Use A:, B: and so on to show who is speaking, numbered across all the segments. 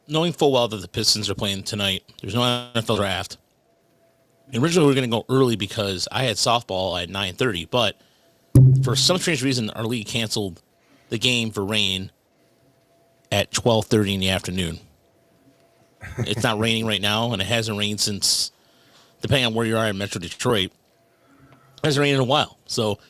A: knowing full well that the Pistons are playing tonight, there's no NFL draft. And originally we were going to go early because I had softball at 9:30, but for some strange reason, our league canceled the game for rain at 12:30 in the afternoon. It's not raining right now, and it hasn't rained since, depending on where you are in Metro Detroit, it hasn't rained in a while. So,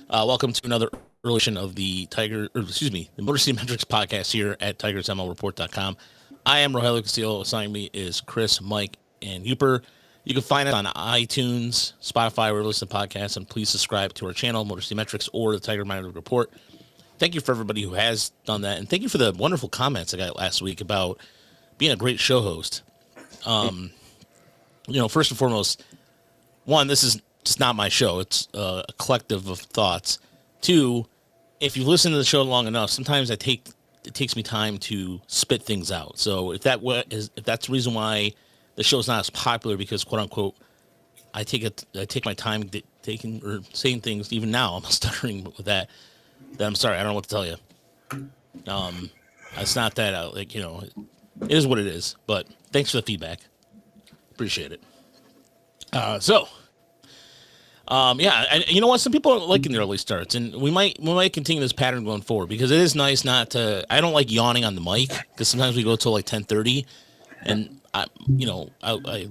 A: welcome to another early edition of the the Motor City Metrics podcast here at TigersMLReport.com. I am Rogelio Castillo. Assigning me is Chris, Mike, and Uper. You can find us on iTunes, Spotify, wherever you listen to podcasts, and please subscribe to our channel, Motor City Metrics, or the Tiger Miner Report. Thank you for everybody who has done that, and thank you for the wonderful comments I got last week about being a great show host. First and foremost, one, this is just not my show. It's a collective of thoughts. Two, if you listen to the show long enough, sometimes it takes me time to spit things out. So if that's the reason why the show's not as popular, because quote unquote, I take my time taking or saying things. Even now, I'm stuttering with that. I'm sorry. I don't know what to tell you. It's not that it is what it is. But thanks for the feedback. Appreciate it. And you know what? Some people are liking the early starts, and we might continue this pattern going forward, because it is nice not to. I don't like yawning on the mic, because sometimes we go till like 10:30, and I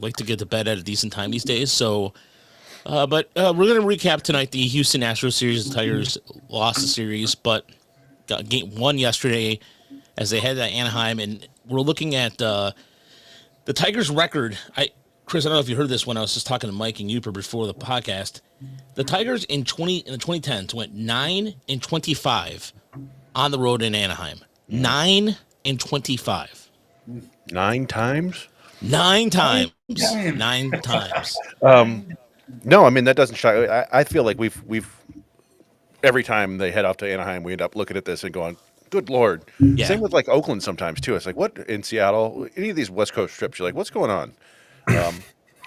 A: like to get to bed at a decent time these days. So, but we're going to recap tonight the Houston Astros series. The Tigers lost the series, but got game one yesterday as they head to Anaheim, and we're looking at the Tigers' record. Chris, I don't know if you heard this when I was just talking to Mike and Uper before the podcast. The Tigers in the 2010s went 9-25 on the road in Anaheim. 9-25.
B: 9 times?
A: 9 times. 9 times.
B: No, I mean, that doesn't shock. I feel like we've every time they head off to Anaheim, we end up looking at this and going, good Lord. Yeah. Same with like Oakland sometimes too. It's like, what, in Seattle, any of these West Coast trips, you're like, what's going on?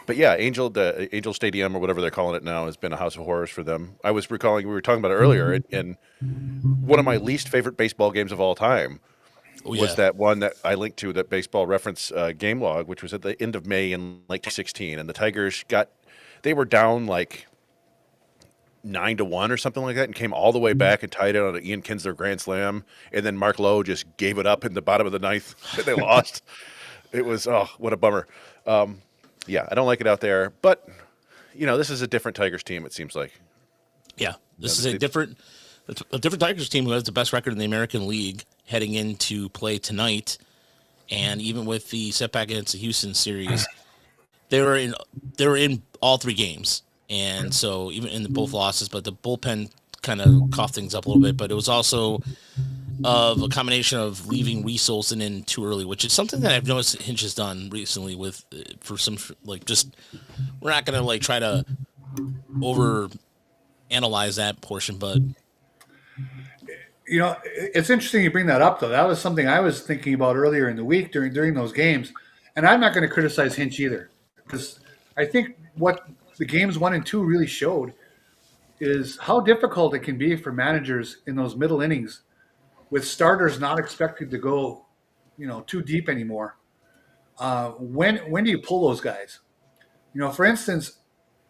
B: But yeah, the Angel Stadium, or whatever they're calling it now, has been a house of horrors for them. I was recalling, we were talking about it earlier, and one of my least favorite baseball games of all time was that one that I linked to, that Baseball Reference game log, which was at the end of May in like 2016, and the Tigers they were down like 9-1 or something like that, and came all the way back and tied it on an Ian Kinsler grand slam, and then Mark Lowe just gave it up in the bottom of the ninth, and they lost. It was, what a bummer. Yeah, I don't like it out there, but this is a different Tigers team, it seems like. Yeah,
A: this is a different Tigers team who has the best record in the American League heading into play tonight, and even with the setback against the Houston series, they were in all 3 games, and so even in both losses, but the bullpen kind of coughed things up a little bit, but it was also of a combination of leaving Reese Olson in too early, which is something that I've noticed Hinch has done recently for some, like, just, we're not going to like try to over analyze that portion, but
C: it's interesting you bring that up, though. That was something I was thinking about earlier in the week during those games, and I'm not going to criticize Hinch either, because I think what the games 1 and 2 really showed is how difficult it can be for managers in those middle innings, with starters not expected to go, too deep anymore. When do you pull those guys? For instance,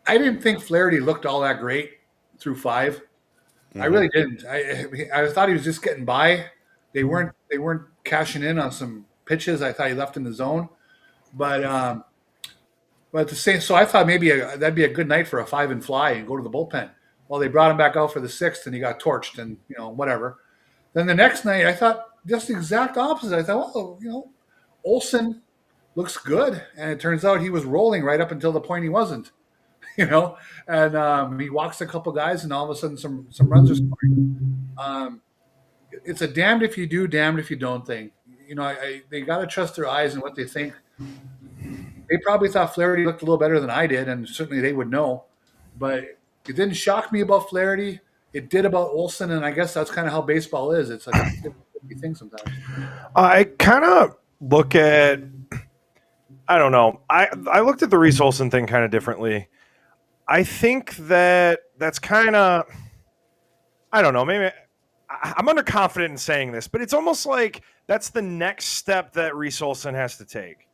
C: I didn't think Flaherty looked all that great through 5. Mm-hmm. I really didn't. I thought he was just getting by. They weren't cashing in on some pitches I thought he left in the zone, but the same. So I thought maybe that'd be a good night for a 5 and fly and go to the bullpen. Well, they brought him back out for the 6th, and he got torched, and whatever. Then the next night, I thought just the exact opposite. I thought, Olson looks good, and it turns out he was rolling right up until the point he wasn't, and he walks a couple guys, and all of a sudden some runs are scoring. It's a damned if you do, damned if you don't thing. They got to trust their eyes and what they think. They probably thought Flaherty looked a little better than I did, and certainly they would know, but it didn't shock me about Flaherty. It did about Olson, and I guess that's kind of how baseball is. It's like a 50 thing sometimes.
D: I kind of look at – I don't know. I looked at the Reese Olson thing kind of differently. I think that's kind of – I don't know. Maybe I'm underconfident in saying this, but it's almost like that's the next step that Reese Olson has to take.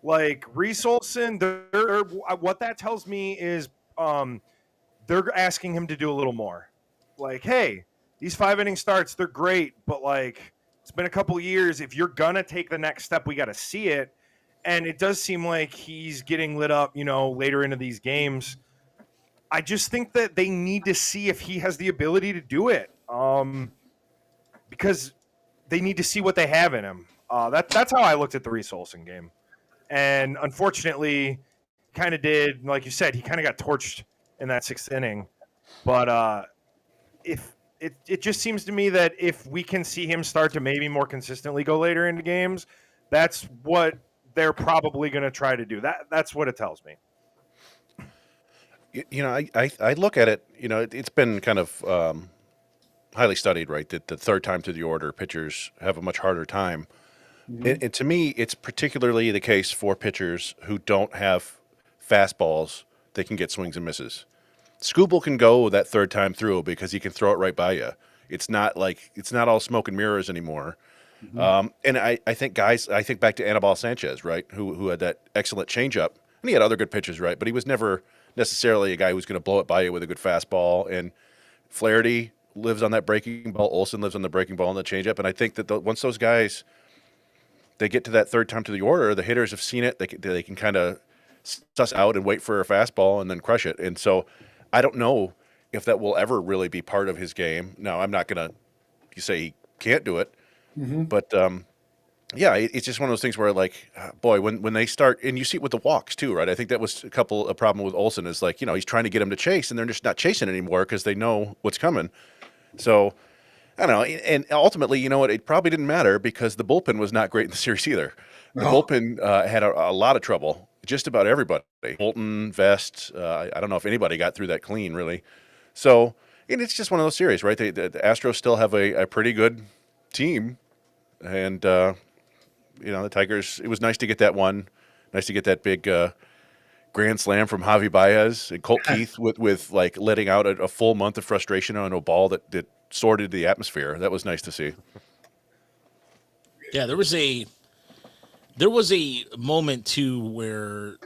D: Like Reese Olson, what that tells me is they're asking him to do a little more. Like, hey, these 5-inning starts, they're great, but like it's been a couple years. If you're gonna take the next step, we got to see it. And it does seem like he's getting lit up, later into these games. I just think that they need to see if he has the ability to do it, because they need to see what they have in him. That's how I looked at the Reese Olson game. And unfortunately, kind of did, like you said, he kind of got torched in that 6th inning. But if it just seems to me that if we can see him start to maybe more consistently go later into games, that's what they're probably going to try to do. That's what it tells me.
B: I look at it, it's been kind of highly studied, right, that the third time through the order, pitchers have a much harder time. Mm-hmm. And to me, it's particularly the case for pitchers who don't have fastballs that can get swings and misses. Skubal can go that third time through because he can throw it right by you. It's not all smoke and mirrors anymore. Mm-hmm. And I think back to Anibal Sanchez, right, who had that excellent changeup. And he had other good pitches, right, but he was never necessarily a guy who's going to blow it by you with a good fastball. And Flaherty lives on that breaking ball. Olson lives on the breaking ball and the changeup. And I think that once those guys, they get to that third time to the order, the hitters have seen it. They can kind of suss out and wait for a fastball and then crush it. And so I don't know if that will ever really be part of his game. Now, I'm not going to say he can't do it. Mm-hmm. But, it's just one of those things where, like, boy, when they start – and you see it with the walks too, right? I think that was a problem with Olson is, like, he's trying to get them to chase, and they're just not chasing anymore because they know what's coming. So, I don't know. And ultimately, you know what? It probably didn't matter because the bullpen was not great in the series either. The bullpen had a lot of trouble, just about everybody. Bolton, Vest, I don't know if anybody got through that clean, really. So, and it's just one of those series, right? The Astros still have a pretty good team. And, the Tigers, it was nice to get that one. Nice to get that big grand slam from Javi Baez and Colt Keith with like letting out a full month of frustration on a ball that sorted the atmosphere. That was nice to see.
A: Yeah, there was a moment too where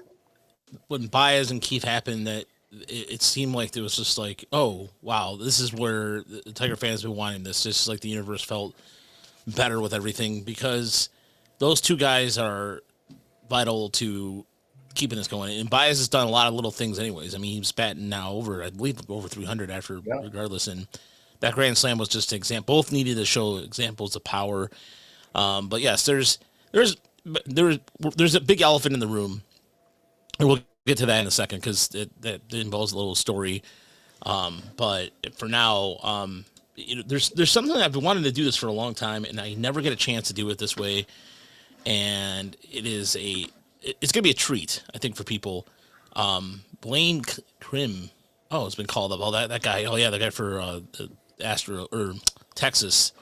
A: when Baez and Keith happened that it seemed like there was just like, oh wow, this is where the Tiger fans have been wanting this. Just like the universe felt better with everything because those two guys are vital to keeping this going. And Baez has done a lot of little things anyways. I mean, he's batting now over 300 after regardless. And that grand slam was just an example. Both needed to show examples of power. But yes, there's a big elephant in the room. And we'll get to that in a second because that involves a little story. But for now, there's something that I've been wanting to do this for a long time, and I never get a chance to do it this way. And it's going to be a treat, I think, for people. Blaine Krim. Oh, it's been called up. Oh, that guy. Oh, yeah, the guy for Astro or Texas.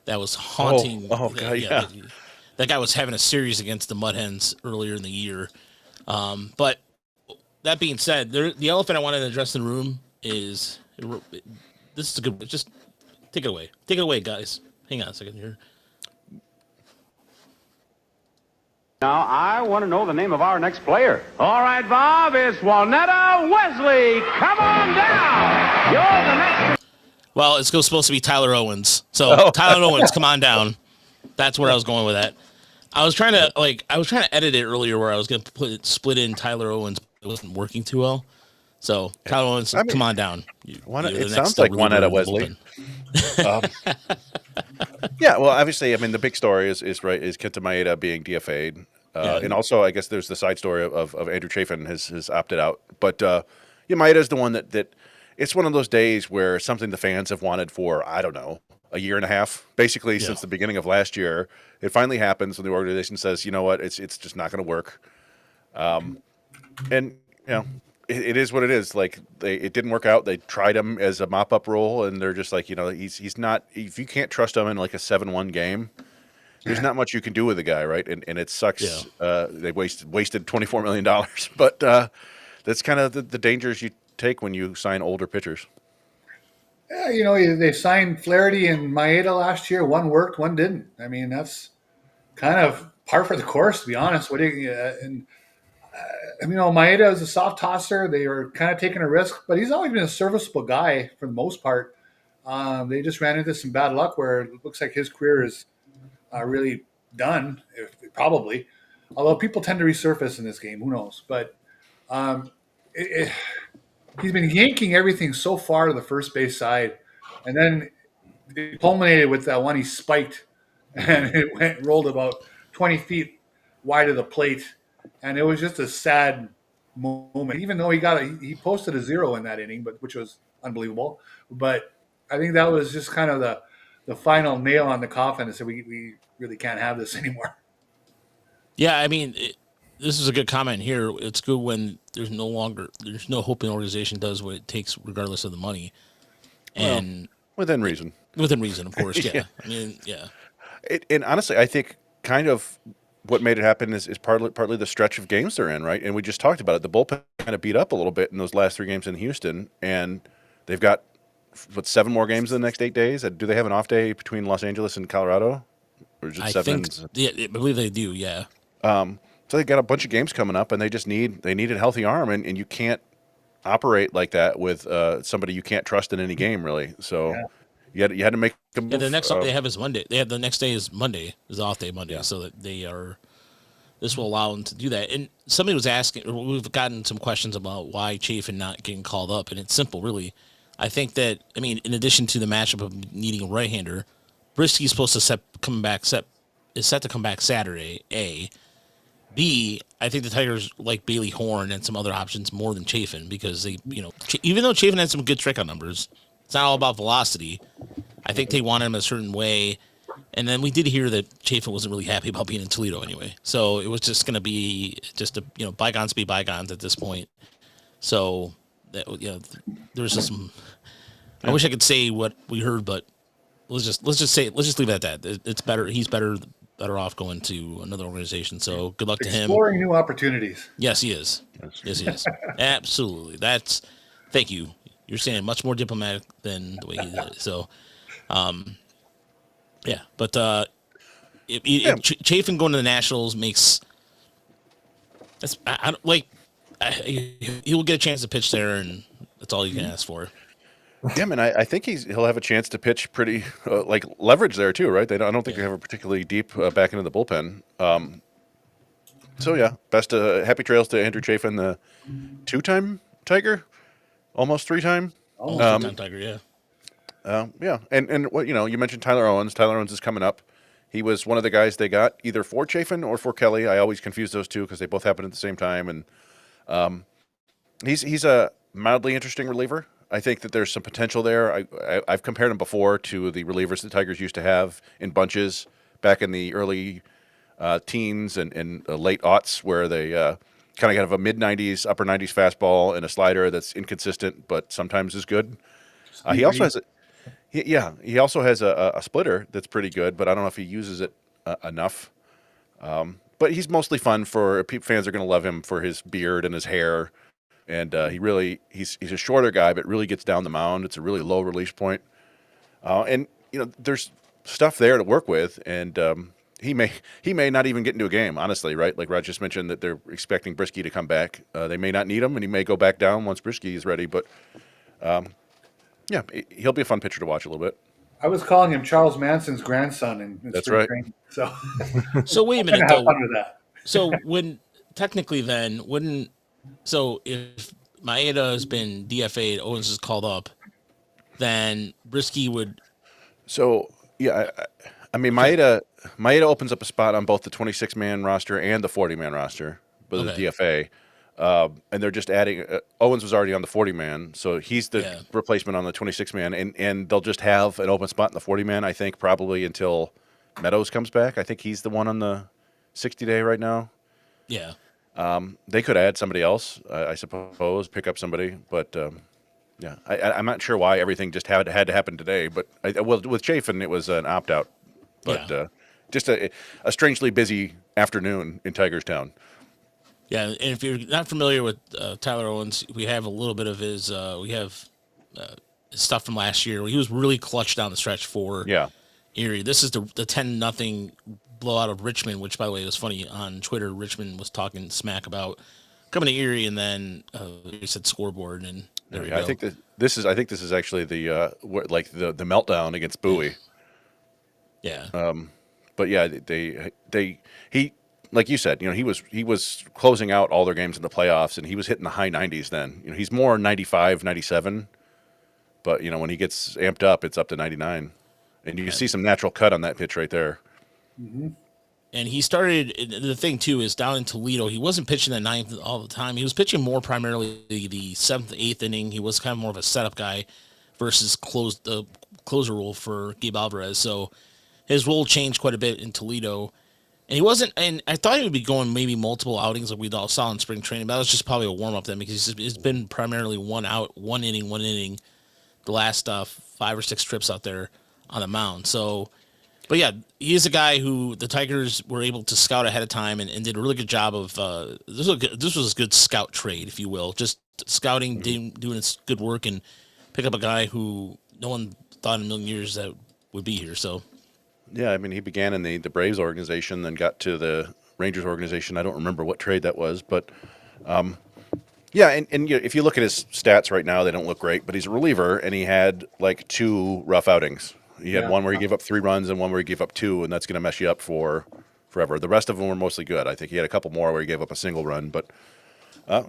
A: That was haunting.
B: Oh God, yeah.
A: That guy was having a series against the Mud Hens earlier in the year. But that being said, the elephant I wanted to address in the room is this is a good. Just take it away. Take it away, guys. Hang on a second here.
E: Now, I want to know the name of our next player. All right, Bob, it's Juanetta Wesley. Come on down. You're the next.
A: Well, it's supposed to be Tyler Owens. So, Tyler Owens, come on down. That's where I was going with that. I was trying to edit it earlier where I was going to split in Tyler Owens, but it wasn't working too well. So, Tyler Owens, come on down.
B: It sounds like Juanetta Wesley. Yeah, well, obviously, I mean, the big story is Kenta Maeda being DFA'd. And also, I guess there's the side story of Andrew Chaffin has opted out. But Maeda is the one that it's one of those days where something the fans have wanted for, I don't know, a year and a half, basically since the beginning of last year. It finally happens when the organization says, you know what, it's just not going to work. And, it is what it is. Like it didn't work out. They tried him as a mop-up role, and they're just like, he's not. If you can't trust him in like a 7-1 game, there's not much you can do with the guy, right? And it sucks. Yeah. They wasted $24 million, but that's kind of the dangers you take when you sign older pitchers.
C: Yeah, they signed Flaherty and Maeda last year. One worked, one didn't. I mean, that's kind of par for the course, to be honest. Maeda is a soft tosser. They were kind of taking a risk, but he's always been a serviceable guy for the most part. They just ran into some bad luck where it looks like his career is really done, probably. Although people tend to resurface in this game, who knows? But um, he's been yanking everything so far to the first base side, and then it culminated with that one he spiked, and it rolled about 20 feet wide of the plate, and it was just a sad moment. Even though he posted a 0 in that inning, which was unbelievable. But I think that was just kind of the final nail on the coffin and said we really can't have this anymore.
A: Yeah, I mean, this is a good comment here. It's good when there's no hope an organization does what it takes regardless of the money. And
B: within reason.
A: Within reason, of course, yeah. I mean, yeah.
B: And honestly, I think kind of what made it happen is partly the stretch of games they're in, right? And we just talked about it. The bullpen kind of beat up a little bit in those last 3 games in Houston, and they've got 7 more games in the next 8 days. Do they have an off day between Los Angeles and Colorado, or just 7?
A: I believe they do. Yeah.
B: So they got a bunch of games coming up, and they need a healthy arm, and you can't operate like that with somebody you can't trust in any game, really. So you had to make a move.
A: Yeah, the next they have is Monday. They have the next day is Monday, is the off day Monday, so that this will allow them to do that. And somebody was asking, we've gotten some questions about why Chaffin not getting called up, and it's simple, really. I think that, in addition to the matchup of needing a right-hander, Brisky's supposed to is set to come back Saturday, A. B, I think the Tigers like Bailey Horn and some other options more than Chaffin because they, even though Chaffin had some good strikeout numbers, it's not all about velocity. I think they want him a certain way. And then we did hear that Chaffin wasn't really happy about being in Toledo anyway. So it was just going to be bygones be bygones at this point. So that, there was just some, I wish I could say what we heard, but let's just leave it at that. It's better. He's better off going to another organization. So good luck to him.
C: Exploring new opportunities.
A: Yes, he is. Yes, he is. Absolutely. Thank you. You're saying much more diplomatic than the way he did it. So, yeah. But Chaffin going to the Nationals makes. He will get a chance to pitch there, and that's all you can ask for.
B: Yeah, man, I think he'll have a chance to pitch pretty leverage there too, right? I don't think they have a particularly deep back into the bullpen. So yeah, happy trails to Andrew Chaffin, the 2-time Tiger, almost 3-time.
A: Almost 3-time Tiger, yeah.
B: Yeah, and what you mentioned Tyler Owens. Tyler Owens is coming up. He was one of the guys they got either for Chaffin or for Kelly. I always confuse those two because they both happen at the same time, and he's a mildly interesting reliever. I think that there's some potential there. I've compared him before to the relievers the Tigers used to have in bunches back in the early teens and late aughts, where they kind of have a mid-90s, upper 90s fastball and a slider that's inconsistent but sometimes is good. He also has a splitter that's pretty good, but I don't know if he uses it enough. But he's mostly fun for fans are going to love him for his beard and his hair. And he's a shorter guy, but really gets down the mound. It's a really low release point. And there's stuff there to work with. And he may not even get into a game, honestly, right? Like Rod just mentioned that they're expecting Brisky to come back. They may not need him, and he may go back down once Brisky is ready. But yeah, he'll be a fun pitcher to watch a little bit.
C: I was calling him Charles Manson's grandson in
B: That's right.
C: training, so
A: wait a minute.
C: Have fun with that.
A: So So if Maeda has been DFA'd, Owens is called up, then Brisky would.
B: So yeah, I mean Maeda opens up a spot on both the 26-man roster and the 40-man roster with the DFA, and they're just adding. Owens was already on the 40-man, so he's the replacement on the 26-man, and they'll just have an open spot in the 40-man. I think probably until Meadows comes back. I think he's the one on the 60-day right now.
A: Yeah.
B: They could add somebody else, I suppose, pick up somebody, but yeah, I'm not sure why everything just had to happen today. But with Chaffin, it was an opt-out, but just a strangely busy afternoon in Tigerstown.
A: Yeah, and if you're not familiar with Tyler Owens, we have a little bit of his. We have stuff from last year. He was really clutch down the stretch for Erie. This is the 10-0 blowout of Richmond, which, by the way, was funny on Twitter. Richmond was talking smack about coming to Erie, and then he said scoreboard, and there we go.
B: I think this is actually the meltdown against Bowie.
A: Yeah.
B: But yeah, he like you said, he was closing out all their games in the playoffs, and he was hitting the high 90s then. He's more 95, 97, but when he gets amped up, it's up to 99, and you see some natural cut on that pitch right there.
C: Mm-hmm.
A: And he started, the thing too is down in Toledo, he wasn't pitching the ninth all the time. He was pitching more primarily the seventh, eighth inning. He was kind of more of a setup guy versus the closer role for Gabe Alvarez. So his role changed quite a bit in Toledo. And he wasn't, and I thought he would be going maybe multiple outings like we all saw in spring training, but that was just probably a warm up then because it's been primarily one inning the last 5 or 6 trips out there on the mound. So, but yeah, he is a guy who the Tigers were able to scout ahead of time and did a really good job of. This was a good scout trade, if you will, just scouting, doing its good work, and pick up a guy who no one thought in a million years that would be here. So,
B: yeah, I mean, he began in the Braves organization, then got to the Rangers organization. I don't remember what trade that was, but yeah, and if you look at his stats right now, they don't look great. But he's a reliever, and he had like 2 rough outings. He had one where he gave up 3 runs and one where he gave up 2, and that's going to mess you up for forever. The rest of them were mostly good. I think he had a couple more where he gave up a single run, but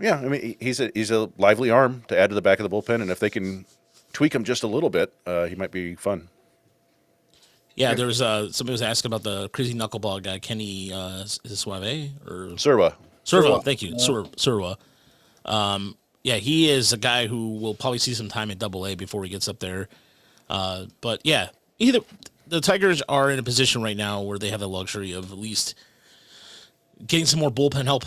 B: yeah, I mean, he's a lively arm to add to the back of the bullpen, and if they can tweak him just a little bit, he might be fun.
A: Yeah, there was somebody was asking about the crazy knuckleball guy, Kenny. Is it Suave or
B: Serva?
A: Thank you, Serva. Yeah, he is a guy who will probably see some time at Double-A before he gets up there. But yeah, the Tigers are in a position right now where they have the luxury of at least getting some more bullpen help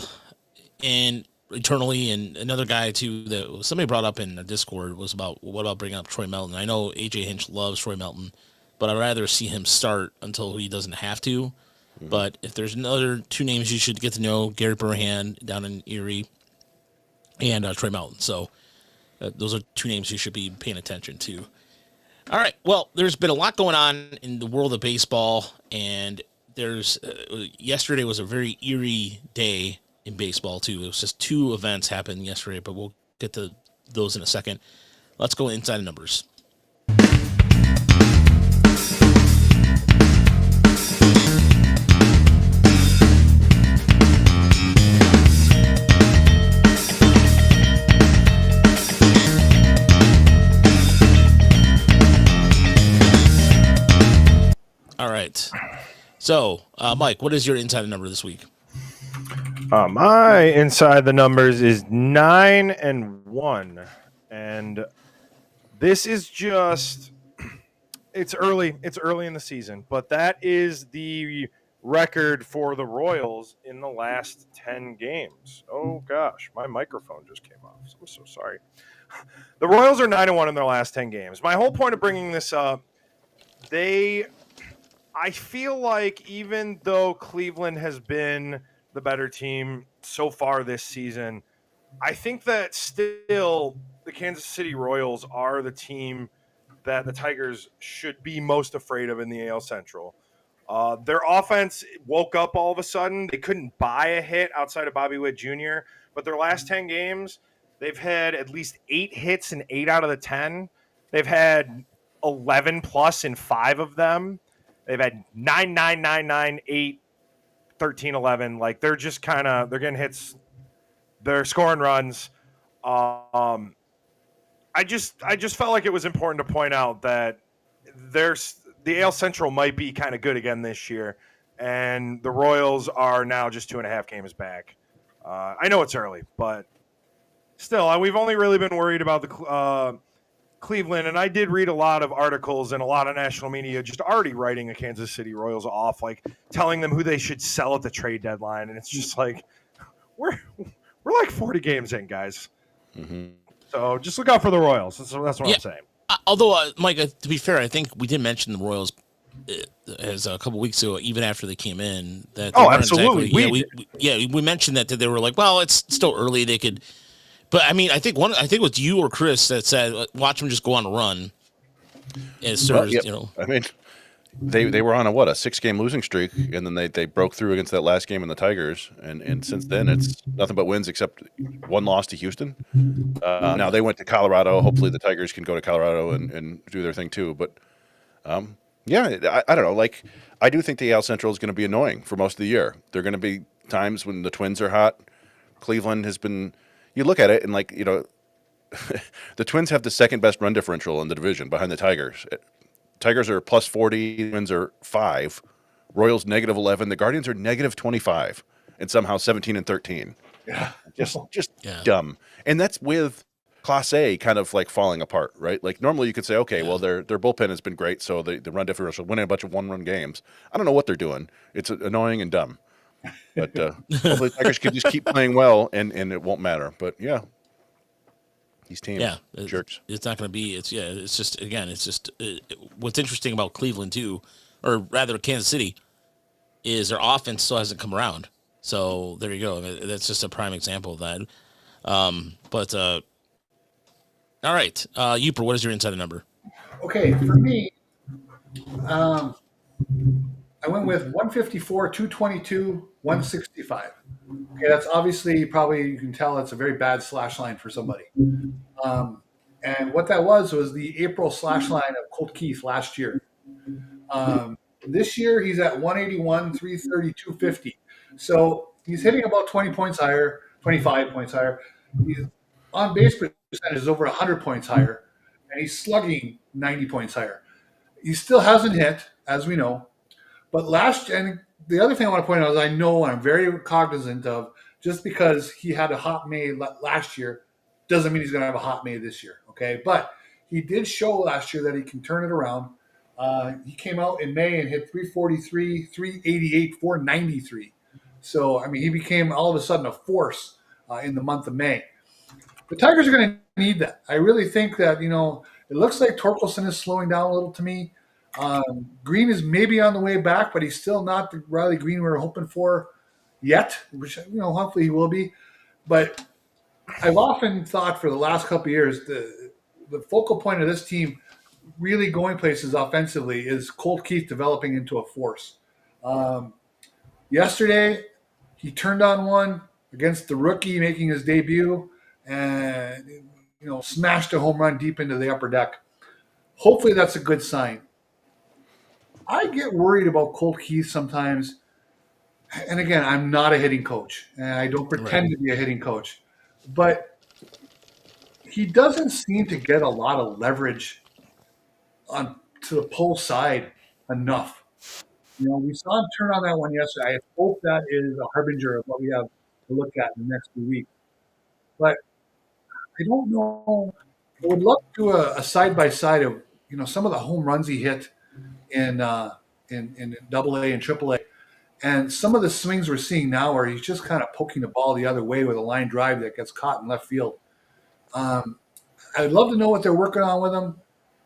A: and eternally. And another guy too that somebody brought up in the Discord was about what about bringing up Troy Melton. I know AJ Hinch loves Troy Melton, but I'd rather see him start until he doesn't have to. Mm-hmm. But if there's another 2 names you should get to know, Gary Burhan down in Erie and Troy Melton. So those are 2 names you should be paying attention to. All right. Well, there's been a lot going on in the world of baseball, and there's yesterday was a very eerie day in baseball too. It was just 2 events happened yesterday, but we'll get to those in a second. Let's go inside the numbers. All right. So, Mike, what is your inside number this week?
D: My inside the numbers is 9-1, and this is just it's early in the season, but that is the record for the Royals in the last 10 games. Oh gosh, my microphone just came off. I'm so sorry. The Royals are 9-1 in their last 10 games. My whole point of bringing this up, I feel like even though Cleveland has been the better team so far this season, I think that still the Kansas City Royals are the team that the Tigers should be most afraid of in the AL Central. Their offense woke up all of a sudden. They couldn't buy a hit outside of Bobby Witt Jr., but their last 10 games, they've had at least 8 hits in 8 out of the 10. They've had 11 plus in 5 of them. They've had 9, 9, 9, 9, 8, 13, 11. Like, they're just kind of – they're getting hits. They're scoring runs. I just felt like it was important to point out that the AL Central might be kind of good again this year, and the Royals are now just 2.5 games back. I know it's early, but still, we've only really been worried about the Cleveland, and I did read a lot of articles and a lot of national media just already writing the Kansas City Royals off, like telling them who they should sell at the trade deadline, and it's just like we're like 40 games in, guys. Mm-hmm. So just look out for the Royals. That's what I'm saying.
A: Although, Mike, to be fair, I think we did mention the Royals as a couple weeks ago, even after they came in. That
D: absolutely.
A: Exactly, we mentioned that they were like, well, it's still early. They could But I mean, I think it was you or Chris that said, watch him just go on a run. And
B: Yep. I mean, they were on a 6-game losing streak, and then they broke through against that last game in the Tigers, and since then it's nothing but wins except one loss to Houston. Now they went to Colorado. Hopefully the Tigers can go to Colorado and do their thing too. But yeah, I don't know. Like, I do think the AL Central is going to be annoying for most of the year. There are going to be times when the Twins are hot. Cleveland has been. You look at it and the Twins have the second best run differential in the division behind the Tigers. Tigers are plus 40, Twins are 5, Royals negative 11, the Guardians are negative 25, and somehow 17 and 13.
C: Yeah.
B: Just dumb. And that's with Class A kind of falling apart, right? Like normally you could say, okay, well their bullpen has been great, so the run differential winning a bunch of 1-run games. I don't know what they're doing. It's annoying and dumb. But hopefully the Tigers can just keep playing well and it won't matter. But yeah. These teams, jerks.
A: It's not going to be. It's just what's interesting about Cleveland too, or rather Kansas City, is their offense still hasn't come around. So there you go. That's just a prime example of that. But all right, Uper, what is your insider number?
C: Okay, for me, I went with 154, 222, 165. Okay, that's obviously probably you can tell it's a very bad slash line for somebody. And what that was the April slash line of Colt Keith last year. This year he's at 181, 330, 250. So he's hitting about 20 points higher, 25 points higher. He's on base percentage is over 100 points higher, and he's slugging 90 points higher. He still hasn't hit, as we know. But and the other thing I want to point out is I know I'm very cognizant of just because he had a hot May last year doesn't mean he's going to have a hot May this year. Okay. But he did show last year that he can turn it around. He came out in May and hit 343, 388, 493. So, I mean, he became all of a sudden a force in the month of May. The Tigers are going to need that. I really think that, it looks like Torkelson is slowing down a little to me. Green is maybe on the way back, but he's still not the Riley Green we were hoping for yet, which, hopefully he will be. But I've often thought for the last couple of years, the focal point of this team really going places offensively is Colt Keith developing into a force. Yesterday, he turned on one against the rookie making his debut and, smashed a home run deep into the upper deck. Hopefully that's a good sign. I get worried about Colt Keith sometimes. And again, I'm not a hitting coach, and I don't pretend to be a hitting coach. But he doesn't seem to get a lot of leverage on to the pull side enough. We saw him turn on that one yesterday. I hope that is a harbinger of what we have to look at in the next few weeks. But I don't know. I would love to do a side-by-side of, some of the home runs he hit in AA and AAA. And some of the swings we're seeing now where he's just kind of poking the ball the other way with a line drive that gets caught in left field. I'd love to know what they're working on with him.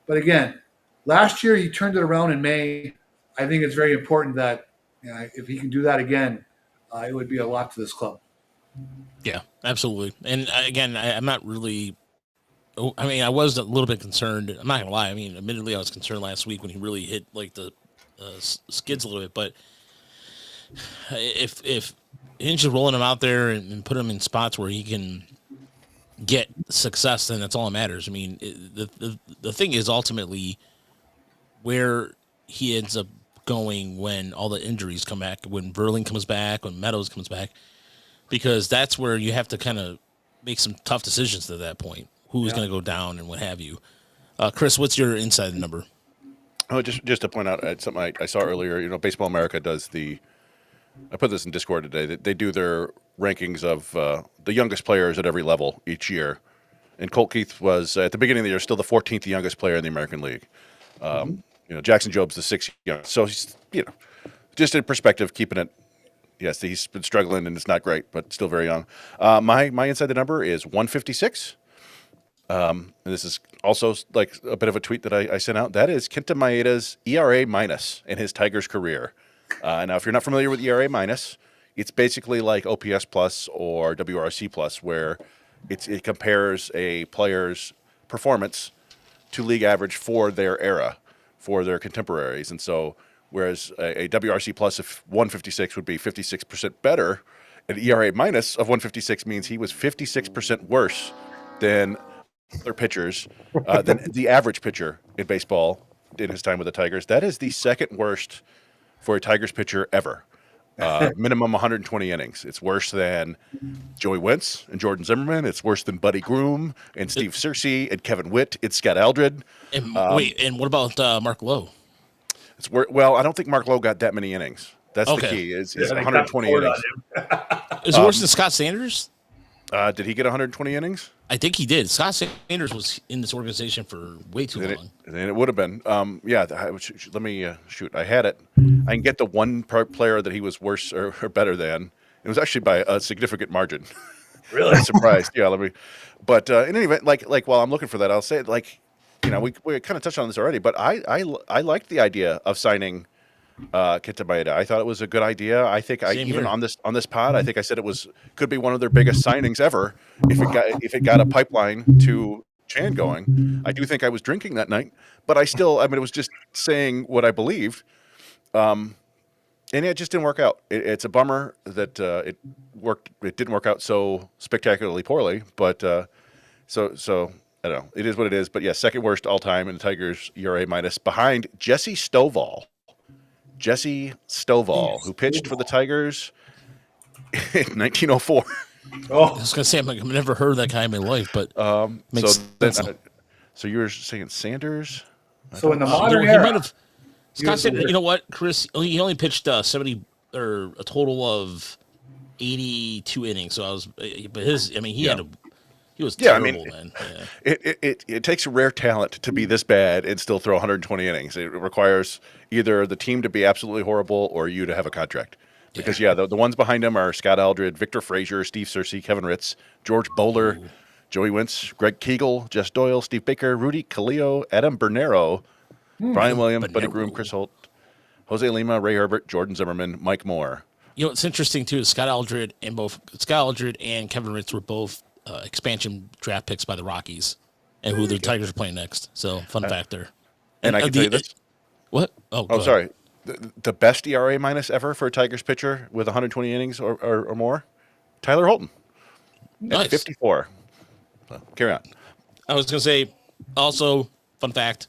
C: But again, last year he turned it around in May. I think it's very important that if he can do that again, it would be a lot to this club.
A: Yeah, absolutely. And again, I'm not really – I mean, I was a little bit concerned. I'm not going to lie. I mean, admittedly, I was concerned last week when he really hit the skids a little bit. But if Hinch is rolling him out there and put him in spots where he can get success, then that's all that matters. I mean, the thing is ultimately where he ends up going when all the injuries come back, when Verlander comes back, when Meadows comes back, because that's where you have to kind of make some tough decisions at that point. Who's going to go down and what have you. Chris, what's your inside number?
B: Oh, just to point out something I saw earlier. Baseball America does I put this in Discord today. They do their rankings of the youngest players at every level each year. And Colt Keith was, at the beginning of the year, still the 14th youngest player in the American League. Jackson Job's the 6th youngest. So he's, just in perspective, keeping it. Yes, he's been struggling and it's not great, but still very young. My inside the number is 156. And this is also like a bit of a tweet that I sent out. That is Kenta Maeda's ERA minus in his Tigers career. Now, if you're not familiar with ERA minus, it's basically like OPS plus or WRC plus, where it compares a player's performance to league average for their era, for their contemporaries. And so, whereas a WRC plus of 156 would be 56% better, an ERA minus of 156 means he was 56% worse than other pitchers, than the average pitcher in baseball in his time with the Tigers. That is the second worst for a Tigers pitcher ever. Minimum 120 innings. It's worse than Joey Wentz and Jordan Zimmerman. It's worse than Buddy Groom and Steve Searcy and Kevin Witt. It's Scott Aldred.
A: And and what about Mark Lowe?
B: Well, I don't think Mark Lowe got that many innings. That's the key. Is 120 innings.
A: Is it worse than Scott Sanders?
B: Did he get 120 innings?
A: I think he did. Scott Sanders was in this organization for way too long.
B: Then it would have been. Let me shoot. I had it. I can get the one player that he was worse or better than. It was actually by a significant margin.
C: Really?
B: I'm surprised. Yeah, let me. But in any event, like while I'm looking for that, I'll say we kind of touched on this already. But I liked the idea of signing Kenta Maeda. I thought it was a good idea. I think on this pod, I think I said could be one of their biggest signings ever if it got a pipeline to Chan going. I do think I was drinking that night, but it was just saying what I believed. And it just didn't work out. It's a bummer that it didn't work out so spectacularly poorly, but so I don't know. It is what it is. But yeah, second worst all time in the Tigers ERA minus, behind Jesse Stovall. Who pitched for the Tigers in 1904.
C: Oh,
A: I was gonna say I've never heard that guy in my life, but
B: so you were saying Sanders?
C: so in the modern
A: he
C: era,
A: might have. Scott Sanders, you know what, Chris? He only pitched 70 or a total of 82 innings. So he was terrible, man. Yeah.
B: It takes a rare talent to be this bad and still throw 120 innings. It requires either the team to be absolutely horrible or you to have a contract. Because the ones behind him are Scott Aldred, Victor Frazier, Steve Searcy, Kevin Ritz, George Bowler, Joey Wentz, Greg Kegel, Jess Doyle, Steve Baker, Rudy Calillo, Adam Bernero, Brian Williams, Buddy Groom, Chris Holt, Jose Lima, Ray Herbert, Jordan Zimmerman, Mike Moore.
A: You know what's interesting too is Scott Aldred and Kevin Ritz were both expansion draft picks by the Rockies, and who the Tigers are playing next. So fun fact there.
B: And I can tell you this.
A: What?
B: Oh, sorry. The best ERA minus ever for a Tigers pitcher with 120 innings or more, Tyler Holton.
A: Nice.
B: At 54. So, carry on.
A: I was going to say, also, fun fact.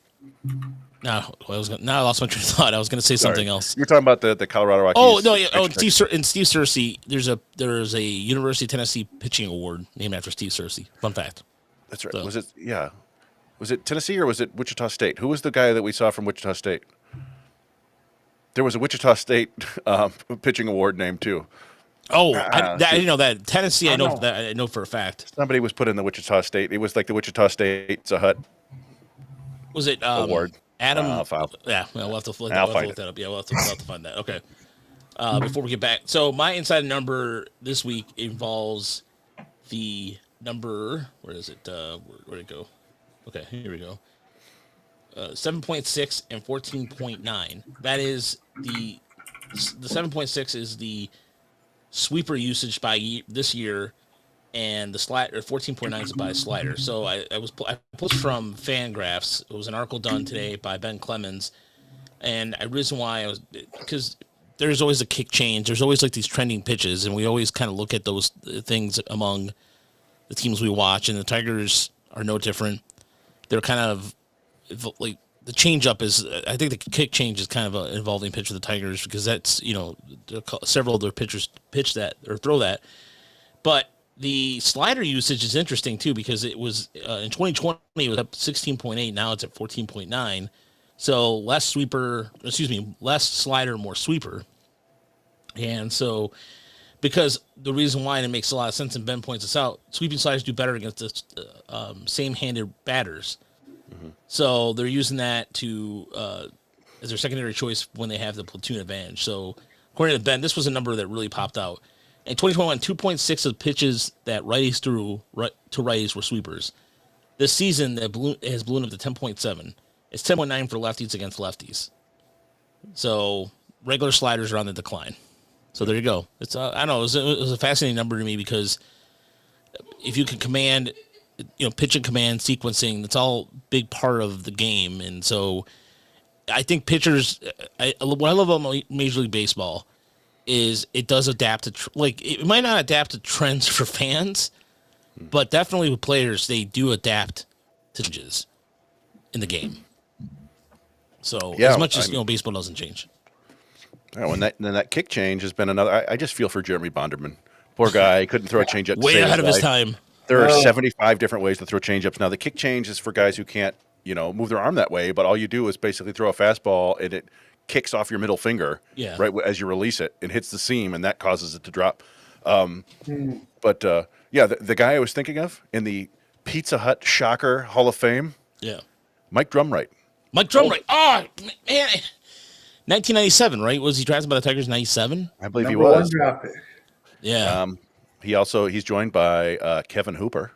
A: Now I lost my train of thought. I was going to say something else.
B: You're talking about the Colorado Rockies.
A: Oh no! Yeah. Oh, Steve Searcy. There's a University of Tennessee pitching award named after Steve Searcy. Fun fact.
B: That's right. So. Was it? Yeah. Was it Tennessee or was it Wichita State? Who was the guy that we saw from Wichita State? There was a Wichita State pitching award named too.
A: Oh, I didn't know that. Tennessee, I know that. I know for a fact.
B: Somebody was put in the Wichita State. It was like the Wichita State Hut.
A: Was it
B: award?
A: Adam?
B: Yeah,
A: we'll have to look that up. Yeah, we'll have to find that. Okay. Before we get back, so my inside number this week involves the number. Where is it? Where'd it go? Okay, here we go. 7.6 and 14.9. That is the 7.6 is the sweeper usage by this year, and the slider 14.9 is by slider. So I pulled from Fangraphs. It was an article done today by Ben Clemens, and the reason why I was because there's always a kick change. There's always like these trending pitches, and we always kind of look at those things among the teams we watch, and the Tigers are no different. They're kind of like the change up is. I think the kick change is kind of an evolving pitch for the Tigers because that's several of their pitchers pitch that or throw that, but the slider usage is interesting too because it was in 2020 it was up 16.8. Now it's at 14.9. So less slider, more sweeper. And so because the reason why, and it makes a lot of sense, and Ben points this out, sweeping sliders do better against the same-handed batters. Mm-hmm. So they're using that to as their secondary choice when they have the platoon advantage. So according to Ben, this was a number that really popped out. In 2021, 2.6 of the pitches that righties threw to righties were sweepers. This season, that has ballooned up to 10.7. It's 10.9 for lefties against lefties. So regular sliders are on the decline. So there you go. It's I don't know. It was a fascinating number to me because if you can command, pitch and command sequencing, that's all big part of the game. And so I think pitchers, what I love about Major League Baseball is it does adapt to, it might not adapt to trends for fans, but definitely with players, they do adapt to changes in the game. So as much as, baseball doesn't change.
B: Oh, and that kick change has been another. I just feel for Jeremy Bonderman. Poor guy, couldn't throw a changeup.
A: Way ahead of his time.
B: There are 75 different ways to throw changeups. Now, the kick change is for guys who can't, move their arm that way, but all you do is basically throw a fastball and it kicks off your middle finger right as you release it and hits the seam, and that causes it to drop. But the guy I was thinking of in the Pizza Hut Shocker Hall of Fame, Mike Drumright.
A: Mike Drumright. Oh, man. 1997, right? Was he drafted by the Tigers in 97?
B: I believe he was.
A: Yeah.
B: He's joined by Kevin Hooper.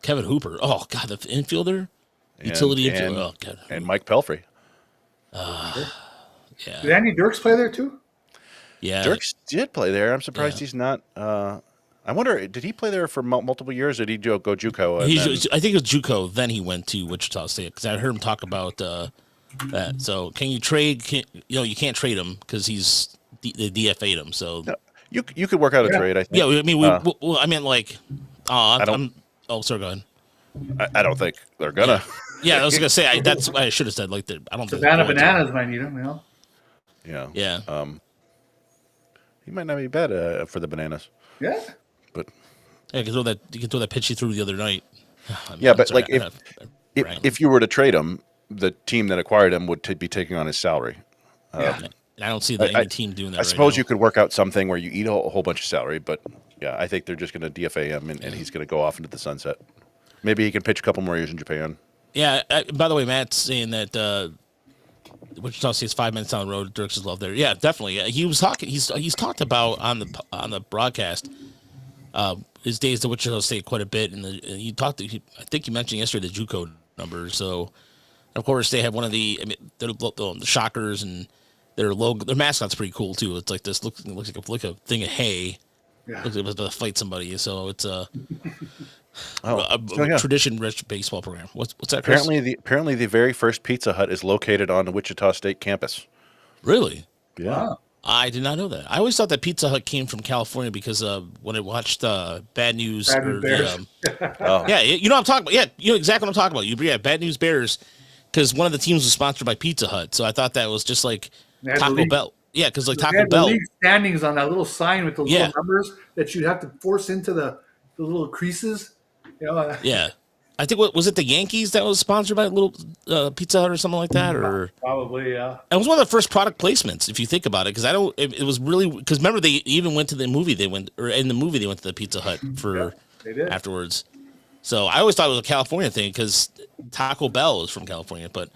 A: Kevin Hooper. Oh, God, the infielder? Utility infielder. Oh, God.
B: And Mike Pelfrey.
A: Yeah.
C: Did Andy Dirks play there too?
A: Yeah.
B: Dirks did play there. I'm surprised he's not. I wonder, did he play there for multiple years, or did he go JUCO?
A: I think it was JUCO. Then he went to Wichita State because I heard him talk about that. So can you trade? You can't trade him because they DFA'd him. So
B: no, you could work out a trade. I think.
A: Yeah, I mean, I meant like. Sorry, go ahead.
B: I don't think they're gonna.
A: Yeah, I was gonna say that's what I should have said. Like, I don't think
C: Savannah Bananas might need him.
B: Yeah. He might not be bad for the Bananas.
C: Yeah.
B: But
A: you can throw that pitch he threw the other night.
B: If you were to trade him, the team that acquired him would be taking on his salary.
A: And I don't see any team doing that.
B: I suppose you could work out something where you eat a whole bunch of salary, but I think they're just going to DFA him and he's going to go off into the sunset. Maybe he can pitch a couple more years in Japan.
A: Yeah. By the way, Matt's saying that Wichita State's 5 minutes down the road. Dirks is love there. Yeah, definitely. He was talking. He's talked about on the broadcast his days to Wichita State quite a bit, and he talked. I think you mentioned yesterday the JUCO numbers. So, of course, they have one of the the Shockers, and their logo, their mascot's pretty cool too. It's like this looks like a thing of hay. Yeah. Looks like it's to fight somebody. So it's a tradition-rich baseball program. What's that? Chris?
B: Apparently the very first Pizza Hut is located on the Wichita State campus.
A: Really?
B: Yeah.
C: Wow.
A: I did not know that. I always thought that Pizza Hut came from California because when I watched Bad News.
C: Yeah,
A: you know what I'm talking about. Yeah, you know exactly what I'm talking about. Bad News Bears, because one of the teams was sponsored by Pizza Hut. So I thought that was just like Taco Bell. Yeah, because like Taco Bell.
C: The league standings on that little sign with the little numbers that you'd have to force into the little creases.
A: Yeah. I think was it the Yankees that was sponsored by a little Pizza Hut or something like that, or
C: probably
A: It was one of the first product placements, if you think about it, because it was really because remember they even went to the movie in the movie they went to the Pizza Hut for afterwards. So I always thought it was a California thing because Taco Bell is from California. But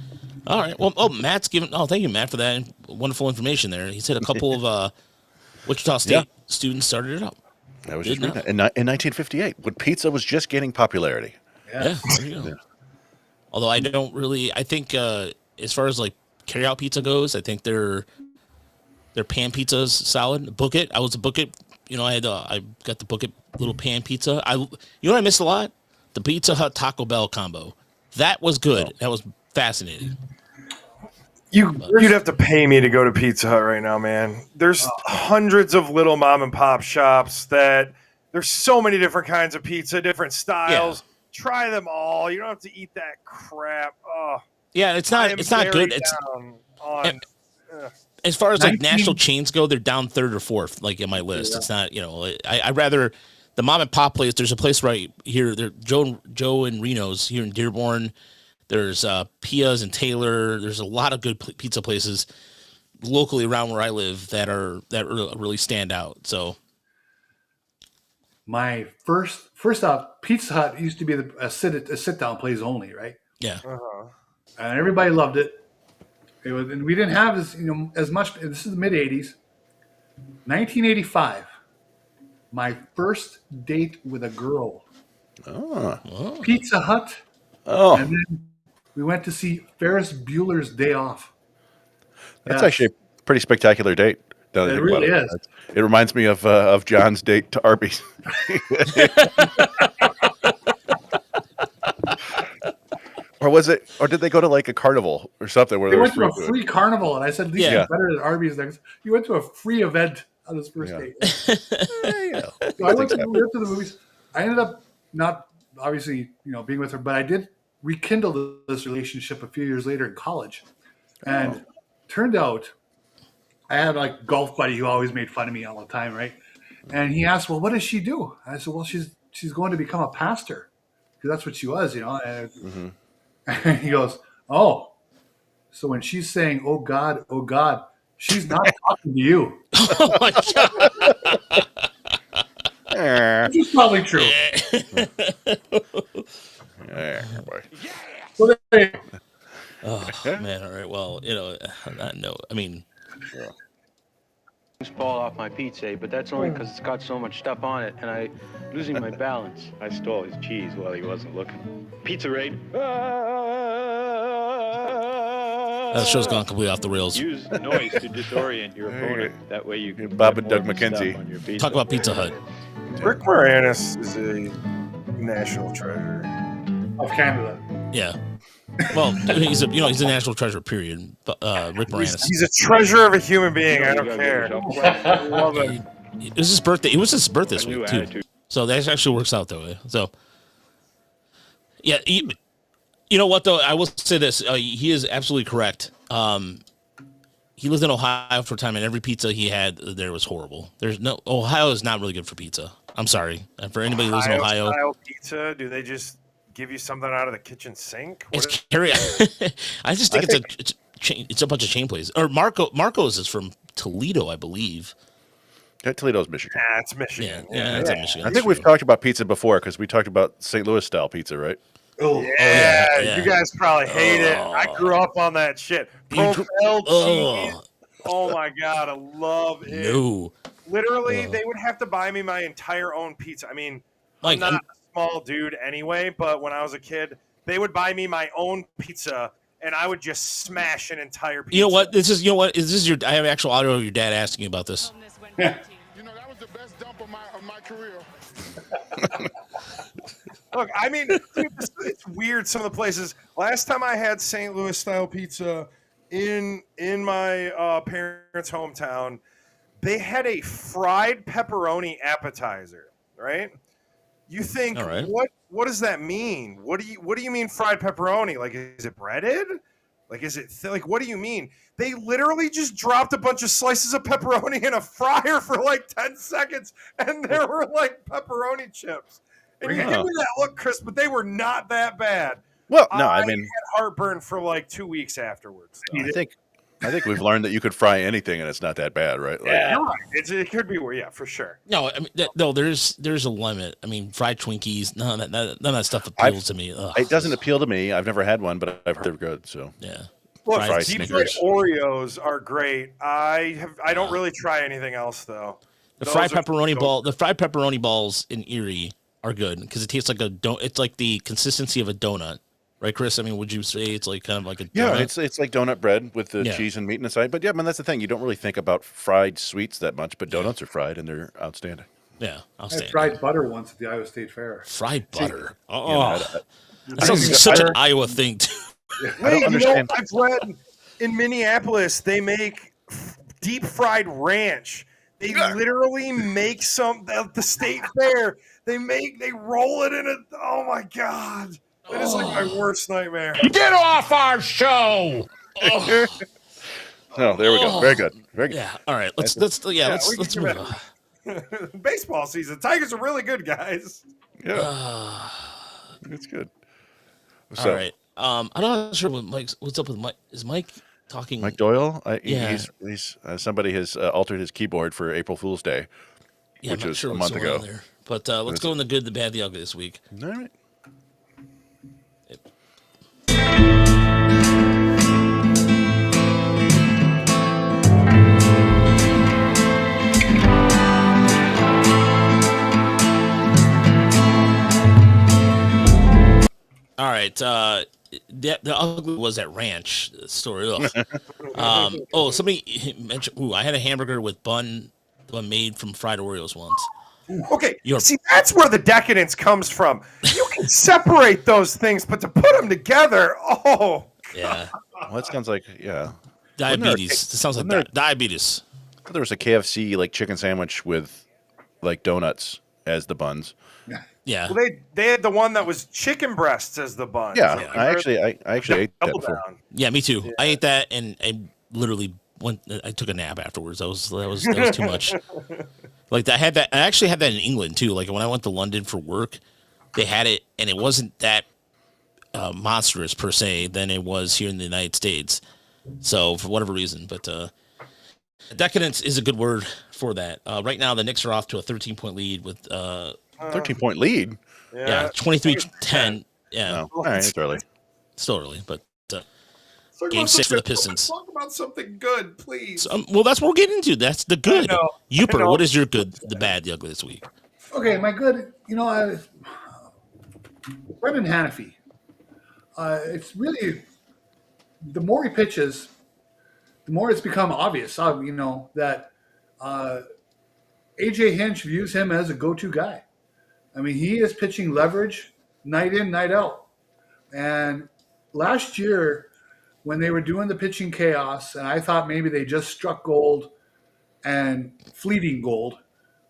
A: all right, well, Matt's given. Oh, thank you, Matt, for that wonderful information there. He said a couple of Wichita State students started it up.
B: I was just reading that. In 1958, when pizza was just gaining popularity.
A: Yeah, there you go. Yeah. Although I don't really, I think as far as like carry out pizza goes, I think their pan pizza is solid. Book It, I was a Book It. I got the Book It little pan pizza. What I missed a lot? The Pizza Hut Taco Bell combo. That was good. That was fascinating.
D: You'd have to pay me to go to Pizza Hut right now, man. There's hundreds of little mom and pop shops that there's so many different kinds of pizza, different styles. Yeah. Try them all. You don't have to eat that crap. Oh,
A: yeah, it's not good. As far as like national chains go, they're down third or fourth, like in my list. Yeah. It's not, I rather the mom and pop place. There's a place right here. There, Joe and Reno's here in Dearborn. There's Pia's and Taylor. There's a lot of good pizza places locally around where I live that really stand out. So.
C: My first off, Pizza Hut used to be a sit down place only, right?
A: Yeah.
C: And everybody loved it. And we didn't have this, as much. This is the mid '80s, 1985. My first date with a girl.
B: Oh.
C: Pizza Hut.
B: Oh.
C: And then we went to see Ferris Bueller's Day Off.
B: That's actually a pretty spectacular date. Now that I
C: It
B: think about
C: really is.
B: It reminds me of John's date to Arby's. Or was it? Or did they go to like a carnival or something where
C: They
B: there was
C: went to a
B: free food?
C: free carnival, and I said, "At least
A: Yeah.
C: it's better than Arby's." Next, you went to a free event on his first
B: Yeah.
C: date.
B: Yeah.
C: So we went to the movies. I ended up not obviously, being with her, but I did rekindle this relationship a few years later in college. And turned out I had like a golf buddy who always made fun of me all the time, right? And he asked, "Well, what does she do?" I said, "Well, she's going to become a pastor." Because that's what she was, And, and he goes, "Oh, so when she's saying, oh God, she's not talking to you."
A: Oh my god!
C: Which is probably true.
B: Boy.
C: So there you go.
A: Oh man! All right. Well, on that note, I mean,
F: fall off my pizza, but that's only because it's got so much stuff on it, and I'm losing my balance.
G: I stole his cheese while he wasn't looking. Pizza raid.
A: that show's gone completely off the rails.
G: Use noise to disorient your opponent. That way you can
B: Bob
G: put
B: and Doug
G: more
B: McKenzie.
G: stuff on your pizza.
A: Talk about Pizza Hut.
D: Rick Moranis is a national treasure.
C: Of Canada.
A: Yeah. Well, he's a national treasure. Period. Rick Moranis.
D: He's a treasure of a human being.
G: You
D: I
G: know,
D: don't
G: you
D: care.
G: gotta
D: Love him.
A: It was his birthday. It was his birthday this
G: A new
A: week too.
G: attitude.
A: So that actually works out that way. So, yeah, you know what though? I will say this: he is absolutely correct. He lived in Ohio for a time, and every pizza he had there was horrible. Ohio is not really good for pizza. I'm sorry, and for anybody who lives in Ohio,
D: Ohio-style pizza. Do they just give you something out of the kitchen sink? What
A: it's carry. I just think it's a bunch of chain plays. Or Marco's is from Toledo, I believe.
B: Toledo's Michigan.
D: it's Michigan.
A: Yeah, it's in Michigan.
B: I think we've talked about pizza before because we talked about St. Louis style pizza, right?
D: Yeah, you guys probably hate it. I grew up on that shit. Profile cheese. Oh my god, I love it.
A: No.
D: Literally, they would have to buy me my entire own pizza. I mean, I'm not a small dude anyway, but when I was a kid, they would buy me my own pizza, and I would just smash an entire pizza.
A: You know what? I have actual audio of your dad asking you about this.
H: That was the best dump of my career.
D: Look, I mean, dude, it's weird. Some of the places. Last time I had St. Louis style pizza in my parents' hometown, they had a fried pepperoni appetizer. Right? You think,
A: all right.
D: What does that mean? What do you mean fried pepperoni? Like, is it breaded? Like, is it like, what do you mean? They literally just dropped a bunch of slices of pepperoni in a fryer for like 10 seconds, and there were like pepperoni chips. And you give me that look, Chris, but they were not that bad.
B: Well, no, I mean,
D: had heartburn for like 2 weeks afterwards.
B: I think we've learned that you could fry anything and it's not that bad, right? Like,
D: Yeah, you're right. It could be, yeah, for sure.
A: No, I mean, there's a limit. I mean, fried Twinkies, none of that stuff appeals to me. Ugh.
B: It doesn't appeal to me. I've never had one, but I've heard they're good. So
A: Yeah.
D: Look,
A: Fried
D: deep fried
A: Snickers.
D: Oreos are great. I don't really try anything else though.
A: The fried pepperoni balls in Erie are good because it tastes like it's like the consistency of a donut, right, Chris? I mean, would you say it's like kind of like a donut?
B: yeah, it's like donut bread with the cheese and meat inside. But yeah, I mean that's the thing. You don't really think about fried sweets that much, but donuts are fried and they're outstanding.
A: Yeah,
C: I had fried butter once at the Iowa State Fair.
A: Fried butter.
B: That
A: sounds like such an Iowa thing. Too.
B: I don't understand.
D: I've read in Minneapolis they make deep fried ranch. They literally make some at the state fair. They roll it in it. Oh my god, that is like my worst nightmare.
H: Get off our show!
B: Oh, there we go. Very good. Very good.
A: Yeah. All right. Let's move on.
D: Baseball season. Tigers are really good, guys.
B: Yeah, it's good. So,
A: all right. I'm not sure what's up with Mike. Is Mike talking?
B: Mike Doyle.
A: Yeah.
B: He's somebody has altered his keyboard for April Fool's Day, which was a month ago.
A: There. But let's go in the good, the bad, the ugly this week.
B: All right.
A: All right. the ugly was that ranch story. Somebody mentioned. Ooh, I had a hamburger with bun made from fried Oreos once.
D: Okay, see, that's where the decadence comes from. You can separate those things, but to put them together, oh,
A: yeah.
B: Well, that sounds like
A: diabetes. It sounds like diabetes.
B: There was a KFC like chicken sandwich with like donuts as the buns.
A: Yeah.
D: Well, they had the one that was chicken breasts as the bun.
B: Yeah, I actually ate that before.
A: Yeah, me too. Yeah. I ate that and I literally I took a nap afterwards. That was too much. Like I actually had that in England too. Like when I went to London for work, they had it and it wasn't that monstrous per se than it was here in the United States. So for whatever reason, but decadence is a good word for that. Right now the Knicks are off to a 13-point lead with
B: 13-point lead.
A: Yeah, 23-10. Yeah.
B: No. All right, it's early.
A: Still early, but game 6 for the Pistons.
D: Talk about something good, please.
A: Well, that's what we're getting into. That's the good. Uper, what is your good, the bad, the ugly this week?
C: Okay, my good, Brendan Hannafy. It's really, the more he pitches, the more it's become obvious, that AJ Hinch views him as a go-to guy. I mean, he is pitching leverage night in, night out. And last year, when they were doing the pitching chaos, and I thought maybe they just struck gold and fleeting gold,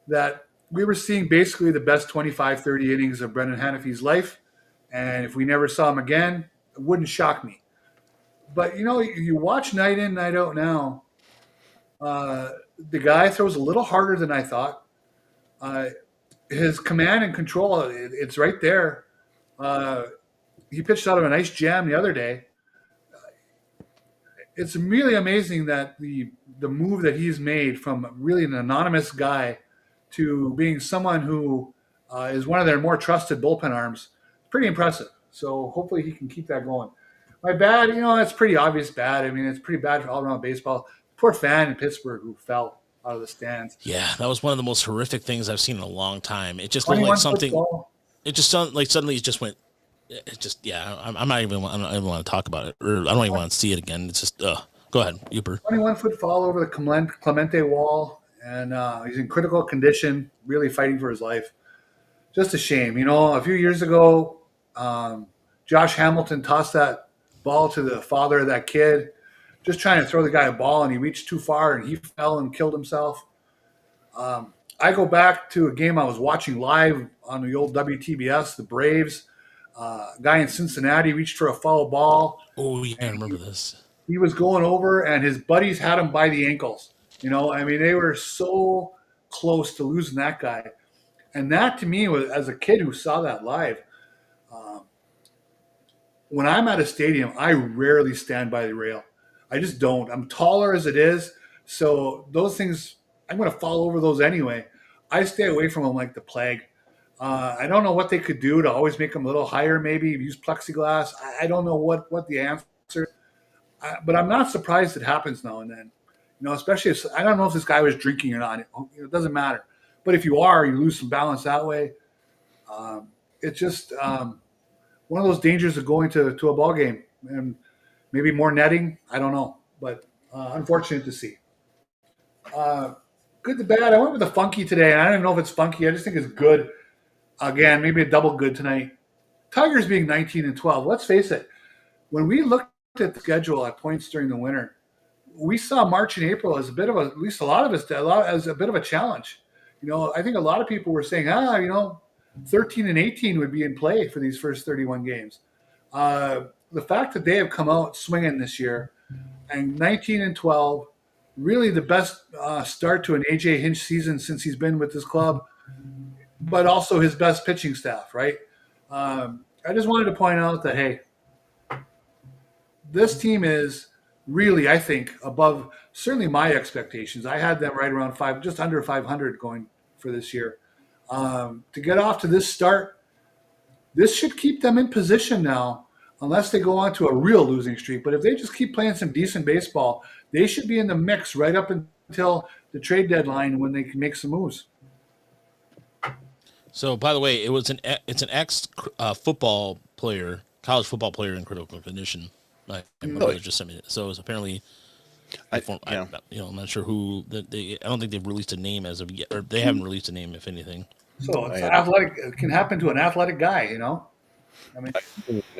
C: that we were seeing basically the best 25, 30 innings of Brendan Hannafy's life. And if we never saw him again, it wouldn't shock me. But, you watch night in, night out now, the guy throws a little harder than I thought. His command and control, it's right there. He pitched out of a nice jam the other day. It's really amazing that the move that he's made from really an anonymous guy to being someone who is one of their more trusted bullpen arms. Pretty impressive. So hopefully he can keep that going. My bad, it's pretty obvious bad. I mean, it's pretty bad for all around baseball. Poor fan in Pittsburgh who fell out of the stands.
A: Yeah, that was one of the most horrific things I've seen in a long time. It just looked like something. It just sounded like suddenly it just went. It just I'm not even. I don't even want to talk about it, or I don't even want to see it again. It's just. Go ahead, Uper.
C: 21-foot fall over the Clemente wall, and he's in critical condition, really fighting for his life. Just a shame, A few years ago, Josh Hamilton tossed that ball to the father of that kid, just trying to throw the guy a ball, and he reached too far, and he fell and killed himself. I go back to a game I was watching live on the old WTBS, the Braves. A guy in Cincinnati reached for a foul ball.
A: Oh, yeah, I remember this.
C: He was going over, and his buddies had him by the ankles. I mean, they were so close to losing that guy. And that, to me, was, as a kid who saw that live, when I'm at a stadium, I rarely stand by the rail. I just don't. I'm taller as it is, so those things, I'm going to fall over those anyway. I stay away from them like the plague. I don't know what they could do to always make them a little higher, maybe use plexiglass. I don't know what the answer. But I'm not surprised it happens now and then. Especially if I don't know if this guy was drinking or not. It doesn't matter. But if you are, you lose some balance that way. It's just one of those dangers of going to a ball game, and maybe more netting. I don't know, but unfortunate to see. Good to bad. I went with the funky today, and I don't even know if it's funky. I just think it's good. Again, maybe a double good tonight. Tigers being 19-12. Let's face it. When we looked at the schedule at points during the winter, we saw March and April as a bit of at least a lot of us, as a bit of a challenge. I think a lot of people were saying, 13 and 18 would be in play for these first 31 games. The fact that they have come out swinging this year, and 19-12, really the best start to an AJ Hinch season since he's been with this club, but also his best pitching staff, right? I just wanted to point out that, hey, this team is really, I think, above certainly my expectations. I had them right around just under 500 going for this year. To get off to this start, this should keep them in position now, unless they go on to a real losing streak. But if they just keep playing some decent baseball, they should be in the mix right up until the trade deadline when they can make some moves.
A: So, by the way, it's an ex football player college football player in critical condition. Like, my brother just sent me it. So it's apparently, I'm not sure who. I don't think they've released a name as of yet, or they haven't released a name, if anything.
C: So it's athletic. It can happen to an athletic guy, you know. I mean,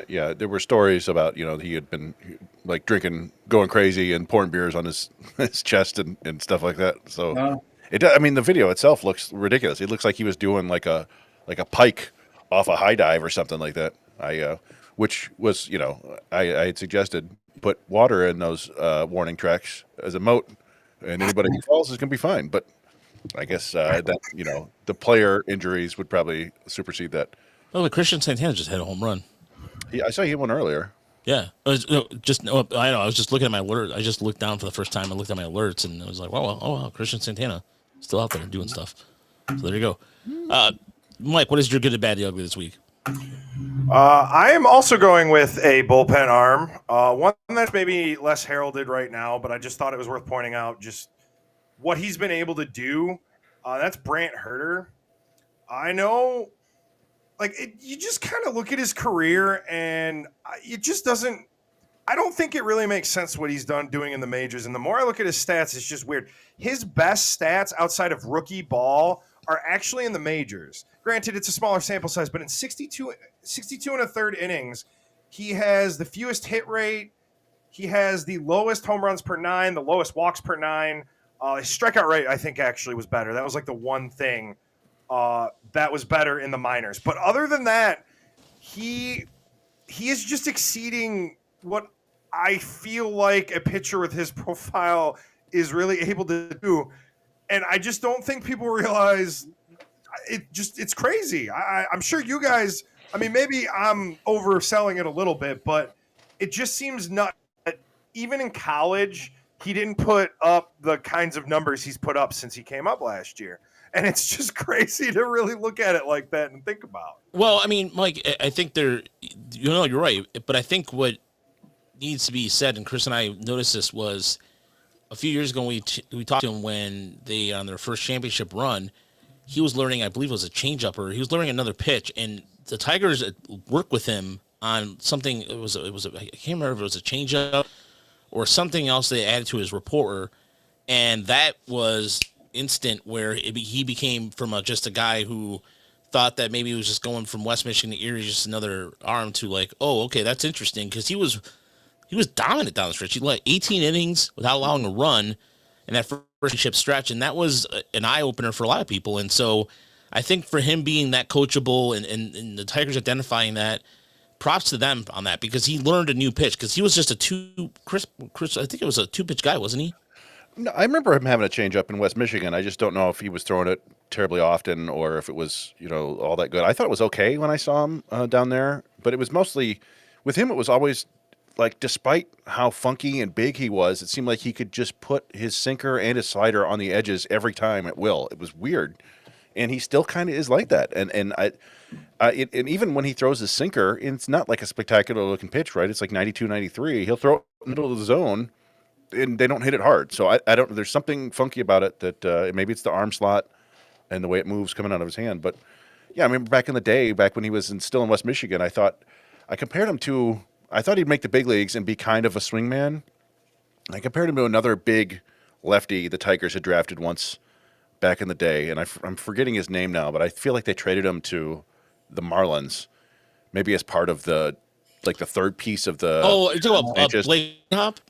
B: yeah, there were stories about he had been like drinking, going crazy, and pouring beers on his chest and stuff like that. So I mean, the video itself looks ridiculous. It looks like he was doing like a pike off a high dive or something like that. Which was I had suggested put water in those warning tracks as a moat, and anybody who falls is going to be fine. But I guess that the player injuries would probably supersede that.
A: Well, Christian Santana just had a home run.
B: I saw he hit one earlier.
A: Yeah, I know. I was just looking at my alert. I just looked down for the first time. I looked at my alerts, and I was like, wow, Christian Santana still out there doing stuff. So there you go. Mike, what is your good, and bad, the ugly this week?
D: I am also going with a bullpen arm. One that's maybe less heralded right now, but I just thought it was worth pointing out just what he's been able to do. That's Brant Herter. I know, you just kind of look at his career, and it just doesn't. I don't think it really makes sense what he's doing in the majors. And the more I look at his stats, it's just weird. His best stats outside of rookie ball are actually in the majors. Granted, it's a smaller sample size, but in 62 and a third innings, he has the fewest hit rate. He has the lowest home runs per 9, the lowest walks per 9. His strikeout rate, I think, actually was better. That was like the one thing that was better in the minors. But other than that, he is just exceeding what I feel like a pitcher with his profile is really able to do. And I just don't think people realize it's crazy. I'm sure you guys, maybe I'm overselling it a little bit, but it just seems nuts that even in college, he didn't put up the kinds of numbers he's put up since he came up last year. And it's just crazy to really look at it like that and think about.
A: Well, Mike, I think you're right. But I think what needs to be said, and Chris and I noticed this, was a few years ago we talked to him when they on their first championship run. He was learning, I believe it was a changeup, or he was learning another pitch, and the Tigers worked with him on something. It was I can't remember if it was a changeup or something else they added to his reporter, and that was instant where he became from just a guy who thought that maybe he was just going from West Michigan to Erie, just another arm, to like, oh, okay, that's interesting, because he was dominant down the stretch. He led 18 innings without allowing a run in that first championship stretch, and that was an eye-opener for a lot of people. And so I think for him being that coachable and the Tigers identifying that, props to them on that, because he learned a new pitch, because he was just Chris, I think it was a two-pitch guy, wasn't he?
B: No, I remember him having a changeup in West Michigan. I just don't know if he was throwing it terribly often or if it was, all that good. I thought it was okay when I saw him down there, but it was mostly, with him, it was always like, despite how funky and big he was, it seemed like he could just put his sinker and his slider on the edges every time at will. It was weird. And he still kind of is like that. And and even when he throws his sinker, it's not like a spectacular looking pitch, right? It's like 92, 93. He'll throw it in the middle of the zone, and they don't hit it hard. So I don't. There's something funky about it that maybe it's the arm slot and the way it moves coming out of his hand. But yeah, I remember back in the day, back when he was still in West Michigan, I compared him to. I thought he'd make the big leagues and be kind of a swingman. I compared him to another big lefty the Tigers had drafted once back in the day, and I'm forgetting his name now, but I feel like they traded him to the Marlins, maybe as part of the third piece of the.
A: Oh, you're talking about Blake Hop?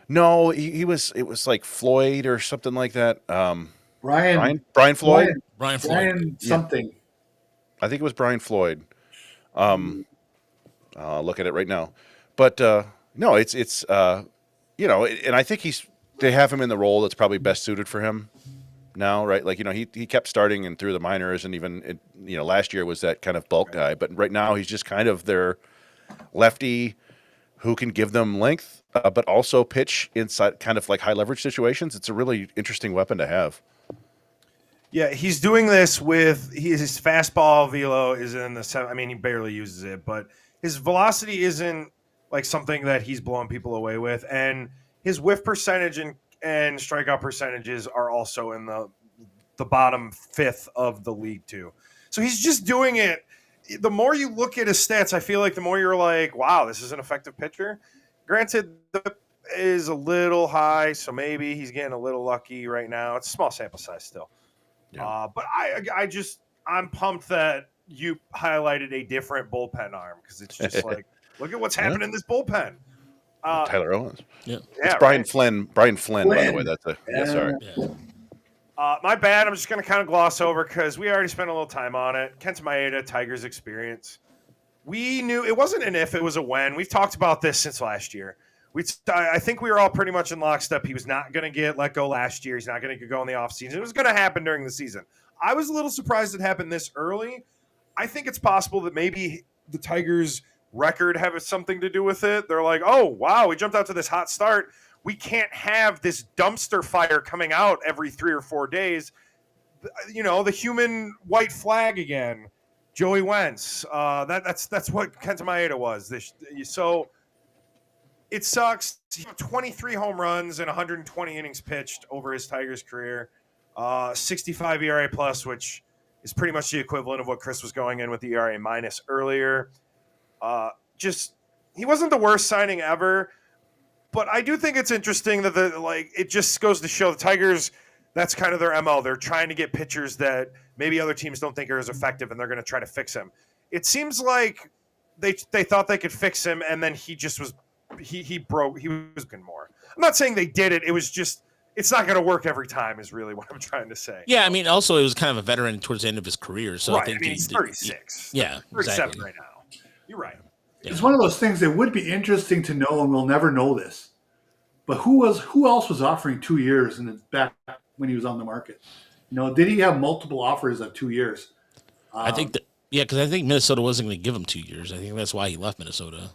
B: No, it was like Floyd or something like that.
C: Brian
B: Floyd.
A: Brian Floyd.
C: Brian something.
B: Yeah. I think it was Brian Floyd. I'll look at it right now, but no, it's and I think they have him in the role that's probably best suited for him now, right? Like, he kept starting and through the minors, and even last year was that kind of bulk guy, but right now he's just kind of their lefty who can give them length, but also pitch inside kind of like high leverage situations. It's a really interesting weapon to have.
D: Yeah, he's doing this with his fastball velo is in the 7. He barely uses it, but his velocity isn't like something that he's blowing people away with, and his whiff percentage and strikeout percentages are also in the bottom 5th of the league too. So he's just doing it the more you look at his stats, I feel like the more you're like, wow, this is an effective pitcher. Granted, the is a little high, so maybe he's getting a little lucky right now. It's a small sample size still.
B: Yeah.
D: But I'm pumped that you highlighted a different bullpen arm because it's just like, look at what's happening in this bullpen.
B: Tyler Owens.
A: Yeah.
B: It's Brian Flynn. Brian Flynn, by the way. That's sorry.
A: Yeah.
D: My bad. I'm just going to kind of gloss over because we already spent a little time on it. Kenta Maeda, Tigers experience. We knew it wasn't an if, it was a when. We've talked about this since last year. I think we were all pretty much in lockstep. He was not going to get let go last year. He's not going to go in the offseason. It was going to happen during the season. I was a little surprised it happened this early. I think it's possible that maybe the Tigers' record have something to do with it. They're like, oh, wow, we jumped out to this hot start. We can't have this dumpster fire coming out every 3 or 4 days. You know, the human white flag again. Joey Wentz. That's what Kenta Maeda was. So it sucks. 23 home runs and 120 innings pitched over his Tigers career. 65 ERA plus, which is pretty much the equivalent of what Chris was going in with the ERA minus earlier. He wasn't the worst signing ever, but I do think it's interesting that it just goes to show the Tigers, that's kind of their MO. They're trying to get pitchers that maybe other teams don't think are as effective, and they're going to try to fix him. It seems like they thought they could fix him, and then he just was he broke. He was good more. I'm not saying they did it. It was just it's not going to work every time. Is really what I'm trying to say.
A: Yeah, I mean, also it was kind of a veteran towards the end of his career, so
D: right.
A: I think
D: he's 36.
A: Yeah,
D: 37
A: exactly.
D: right now. You're right.
A: Yeah.
C: It's one of those things that would be interesting to know, and we'll never know this. But who else was offering 2 years and back when he was on the market? You know, did he have multiple offers of 2 years?
A: I think because I think Minnesota wasn't going to give him 2 years. I think that's why he left Minnesota.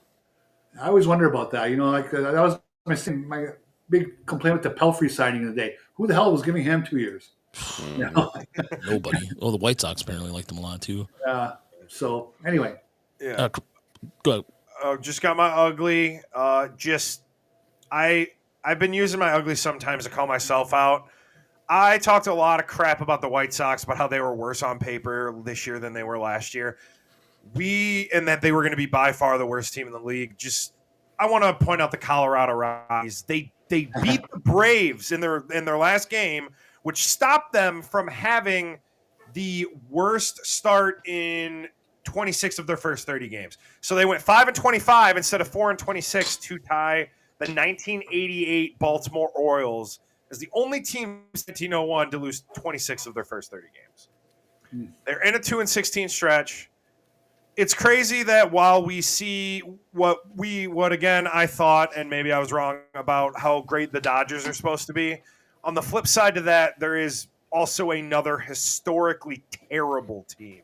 C: I always wonder about that. You know, like that was my big complaint with the Pelfrey signing of the day. Who the hell was giving him 2 years? You know?
A: Nobody. Well, the White Sox apparently liked him a lot too.
C: So anyway,
D: Yeah.
A: Go ahead.
D: Just got my ugly. I've been using my ugly sometimes to call myself out. I talked a lot of crap about the White Sox, about how they were worse on paper this year than they were last year. And that they were going to be by far the worst team in the league. I want to point out the Colorado Rockies. They beat the Braves in their last game, which stopped them from having the worst start in 26 of their first 30 games. So they went 5-25 instead of 4-26 to tie the 1988 Baltimore Orioles as the only team since 1901 to lose 26 of their first 30 games. They're in a 2-16 stretch. It's crazy that while we see what again I thought, and maybe I was wrong about how great the Dodgers are supposed to be, on the flip side to that, there is also another historically terrible team.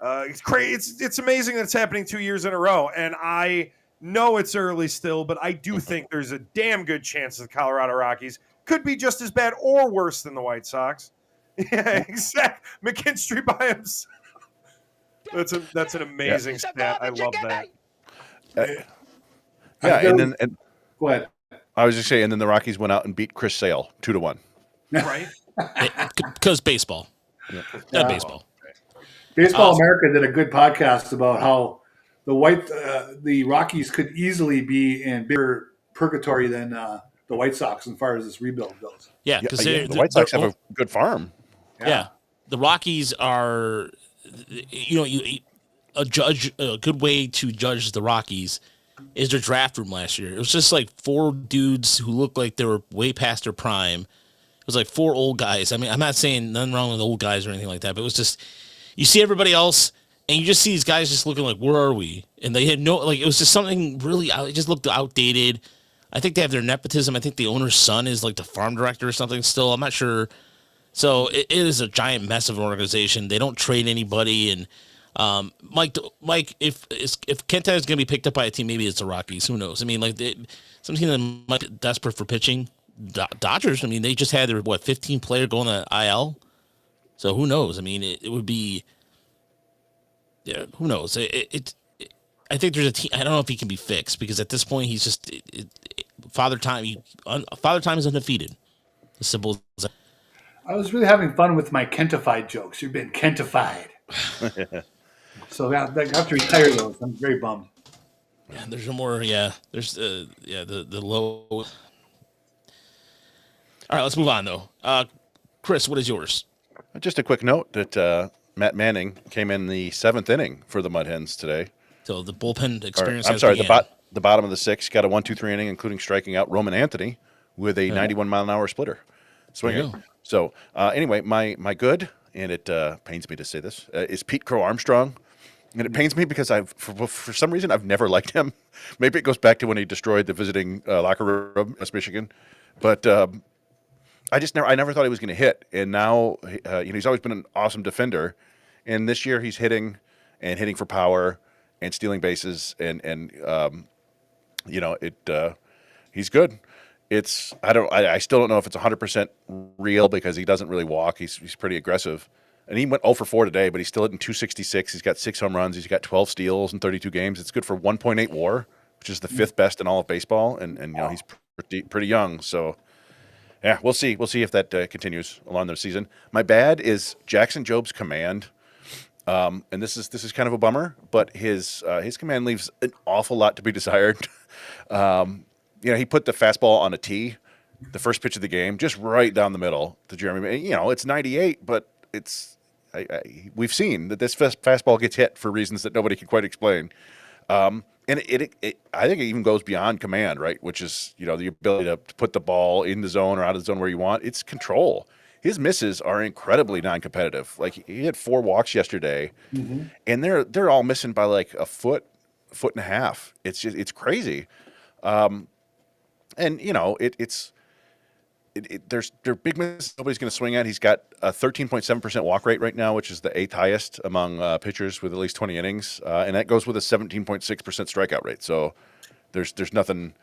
D: It's crazy. It's amazing that it's happening 2 years in a row, and I know it's early still, but I do think there's a damn good chance that the Colorado Rockies could be just as bad or worse than the White Sox. Yeah, exactly. McKinstry by himself. That's an amazing stat. I love that.
B: And
C: go ahead.
B: I was just saying, and then the Rockies went out and beat Chris Sale 2-1.
D: Right?
A: Because baseball. Yeah. Baseball.
C: Baseball America did a good podcast about how the Rockies could easily be in bigger purgatory than the White Sox as far as this rebuild goes.
A: Yeah, because
B: the White Sox have a good farm.
A: Yeah. The Rockies are, a good way to judge the Rockies is their draft room last year. It was just like 4 dudes who looked like they were way past their prime. It was like 4 old guys. I mean, I'm not saying nothing wrong with old guys or anything like that, but it was just, you see everybody else and you just see these guys just looking like, where are we? And they had it was just something really, it just looked outdated. I think they have their nepotism. I think the owner's son is like the farm director or something still. I'm not sure. So it is a giant mess of an organization. They don't trade anybody. And Mike, if Kenta is going to be picked up by a team, maybe it's the Rockies. Who knows? I mean, some team that might be desperate for pitching. Dodgers, I mean, they just had their 15 player going to IL. So who knows? I mean, it would be. Yeah, who knows? I think there's a team. I don't know if he can be fixed because at this point he's just Father Time. Father Time is undefeated. As simple as that.
C: I was really having fun with my Kentified jokes. You've been Kentified. So I have to retire those. I'm very bummed.
A: Yeah, there's no more. Yeah, there's the low. All right, let's move on though. Chris, what is yours?
B: Just a quick note that Matt Manning came in the 7th inning for the Mud Hens today.
A: So the bullpen experience.
B: I'm sorry, the bottom of the 6th got a 1-2-3 inning, including striking out Roman Anthony with a 91-mile-an-hour splitter swinging. So anyway, my good, and it pains me to say this, is Pete Crow Armstrong. And it pains me because for some reason, I've never liked him. Maybe it goes back to when he destroyed the visiting locker room in Michigan. But I never thought he was going to hit. And now, he's always been an awesome defender. And this year he's hitting for power and stealing bases. He's good. I still don't know if it's 100% real because he doesn't really walk. He's pretty aggressive. And he went 0 for 4 today, but he's still hitting .266. He's got 6 home runs. He's got 12 steals in 32 games. It's good for 1.8 WAR, which is the 5th best in all of baseball. And he's pretty young. So, yeah, we'll see. We'll see if that continues along the season. My bad is Jackson Job's command. And this is kind of a bummer, but his command leaves an awful lot to be desired. He put the fastball on a tee, the first pitch of the game, just right down the middle to Jeremy. It's 98, but we've seen that this fastball gets hit for reasons that nobody can quite explain. And I think it even goes beyond command, right? Which is, the ability to put the ball in the zone or out of the zone where you want. It's control. His misses are incredibly non-competitive. Like he had 4 walks yesterday, and they're all missing by like a foot and a half. It's crazy. They're big misses nobody's going to swing at. He's got a 13.7% walk rate right now, which is the 8th highest among pitchers with at least 20 innings, and that goes with a 17.6% strikeout rate. So there's nothing,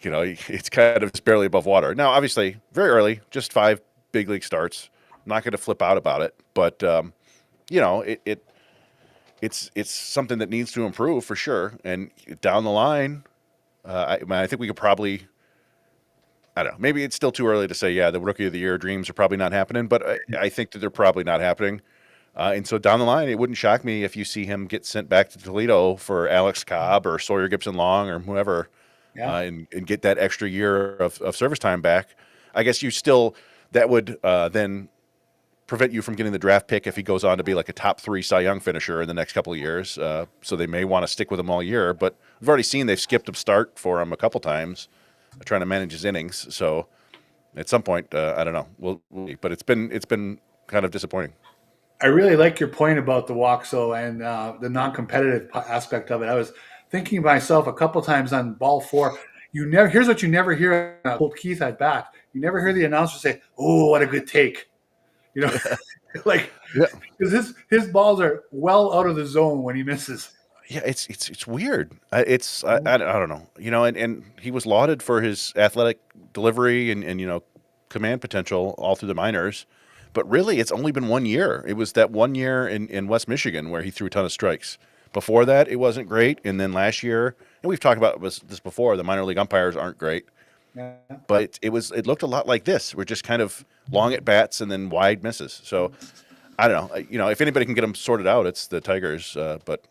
B: it's kind of just barely above water. Now, obviously, very early, just 5 big league starts. I'm not going to flip out about it, but it's something that needs to improve for sure. And down the line, I think we could probably. I don't know. Maybe it's still too early to say, the Rookie of the Year dreams are probably not happening, but I think that they're probably not happening. And so down the line, it wouldn't shock me if you see him get sent back to Toledo for Alex Cobb or Sawyer Gibson-Long or whoever, and get that extra year of service time back. I guess that would then prevent you from getting the draft pick if he goes on to be like a top 3 Cy Young finisher in the next couple of years. So they may want to stick with him all year, but we've already seen they've skipped a start for him a couple times, trying to manage his innings. So at some point, I don't know. We'll but it's been kind of disappointing.
C: I really like your point about the walks, though, and the non-competitive aspect of it. I was thinking to myself a couple times on ball 4. Here's what you never hear on Colt Keith at bat. You never hear the announcer say, "Oh, what a good take," because his balls are well out of the zone when he misses.
B: Yeah, it's weird. I don't know. And he was lauded for his athletic delivery and command potential all through the minors. But really, it's only been 1 year. It was that 1 year in West Michigan where he threw a ton of strikes. Before that, it wasn't great. And then last year, and we've talked about this before, the minor league umpires aren't great. Yeah. But it looked a lot like this. We're just kind of long at bats and then wide misses. So I don't know. If anybody can get them sorted out, it's the Tigers. But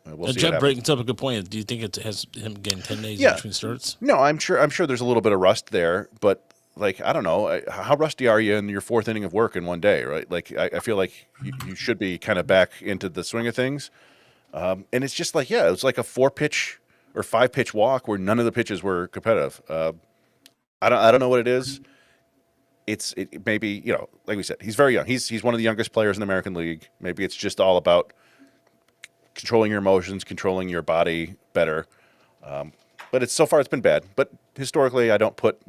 B: we'll see.
A: Jeff brings up a good point. Do you think it has him getting 10 days between starts?
B: No, I'm sure there's a little bit of rust there, but I don't know. How rusty are you in your 4th inning of work in one day, right? I feel like you should be kind of back into the swing of things. And it's just it was like a 4-pitch or 5-pitch walk where none of the pitches were competitive. I don't know what it is. It maybe, like we said, he's very young. He's one of the youngest players in the American League. Maybe it's just all about controlling your emotions, controlling your body better. But so far it's been bad. But historically, I don't put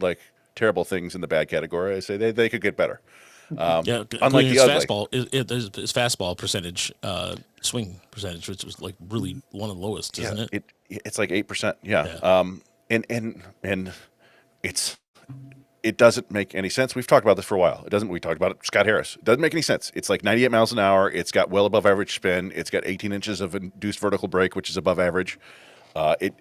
B: terrible things in the bad category. I say they could get better.
A: Unlike his fastball, his fastball percentage, swing percentage, which was really one of the lowest, isn't it?
B: It's like 8%. Yeah. And it doesn't make any sense. We've talked about this for a while. We talked about it. Scott Harris. It doesn't make any sense. It's like 98 miles an hour. It's got well above average spin. It's got 18 inches of induced vertical break, which is above average.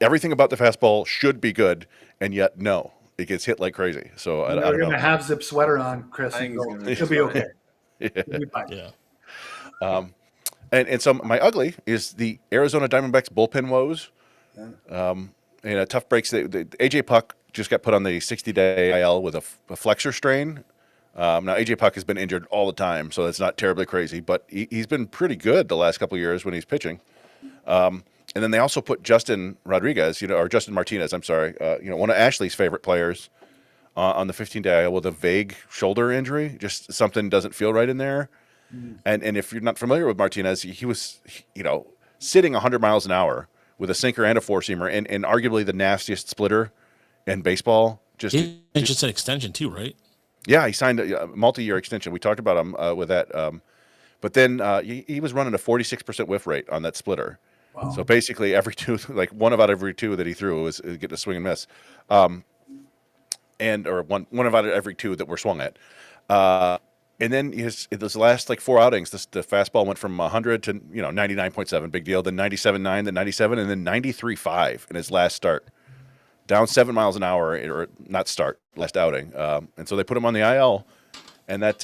B: Everything about the fastball should be good, and yet no, it gets hit like crazy. So I don't know.
C: You're gonna have zip sweater on, Chris. He'll be okay.
B: Yeah.
C: He'll be fine.
B: And And so my ugly is the Arizona Diamondbacks bullpen woes. And tough breaks. The AJ Puck just got put on the 60-day IL with a flexor strain. Now AJ Puck has been injured all the time, so that's not terribly crazy. But he's been pretty good the last couple of years when he's pitching. And then they also put Justin Rodriguez, or Justin Martinez. I'm sorry, one of Ashley's favorite players on the 15-day IL with a vague shoulder injury. Just something doesn't feel right in there. And if you're not familiar with Martinez, he was, sitting 100 miles an hour with a sinker and a four-seamer and arguably the nastiest splitter in baseball. Just
A: an extension too, right?
B: Yeah, he signed a multi-year extension. We talked about him with that. But then he was running a 46% whiff rate on that splitter. Wow. So basically every two, like one out of every two that he threw was getting a swing and miss. Or one out of every two that were swung at. And then his last like four outings, the fastball went from 100 to 99.7, big deal. Then 97.9, then 97, and then 93.5 in his last start, down 7 miles an hour, or not start, last outing. And so they put him on the IL, and that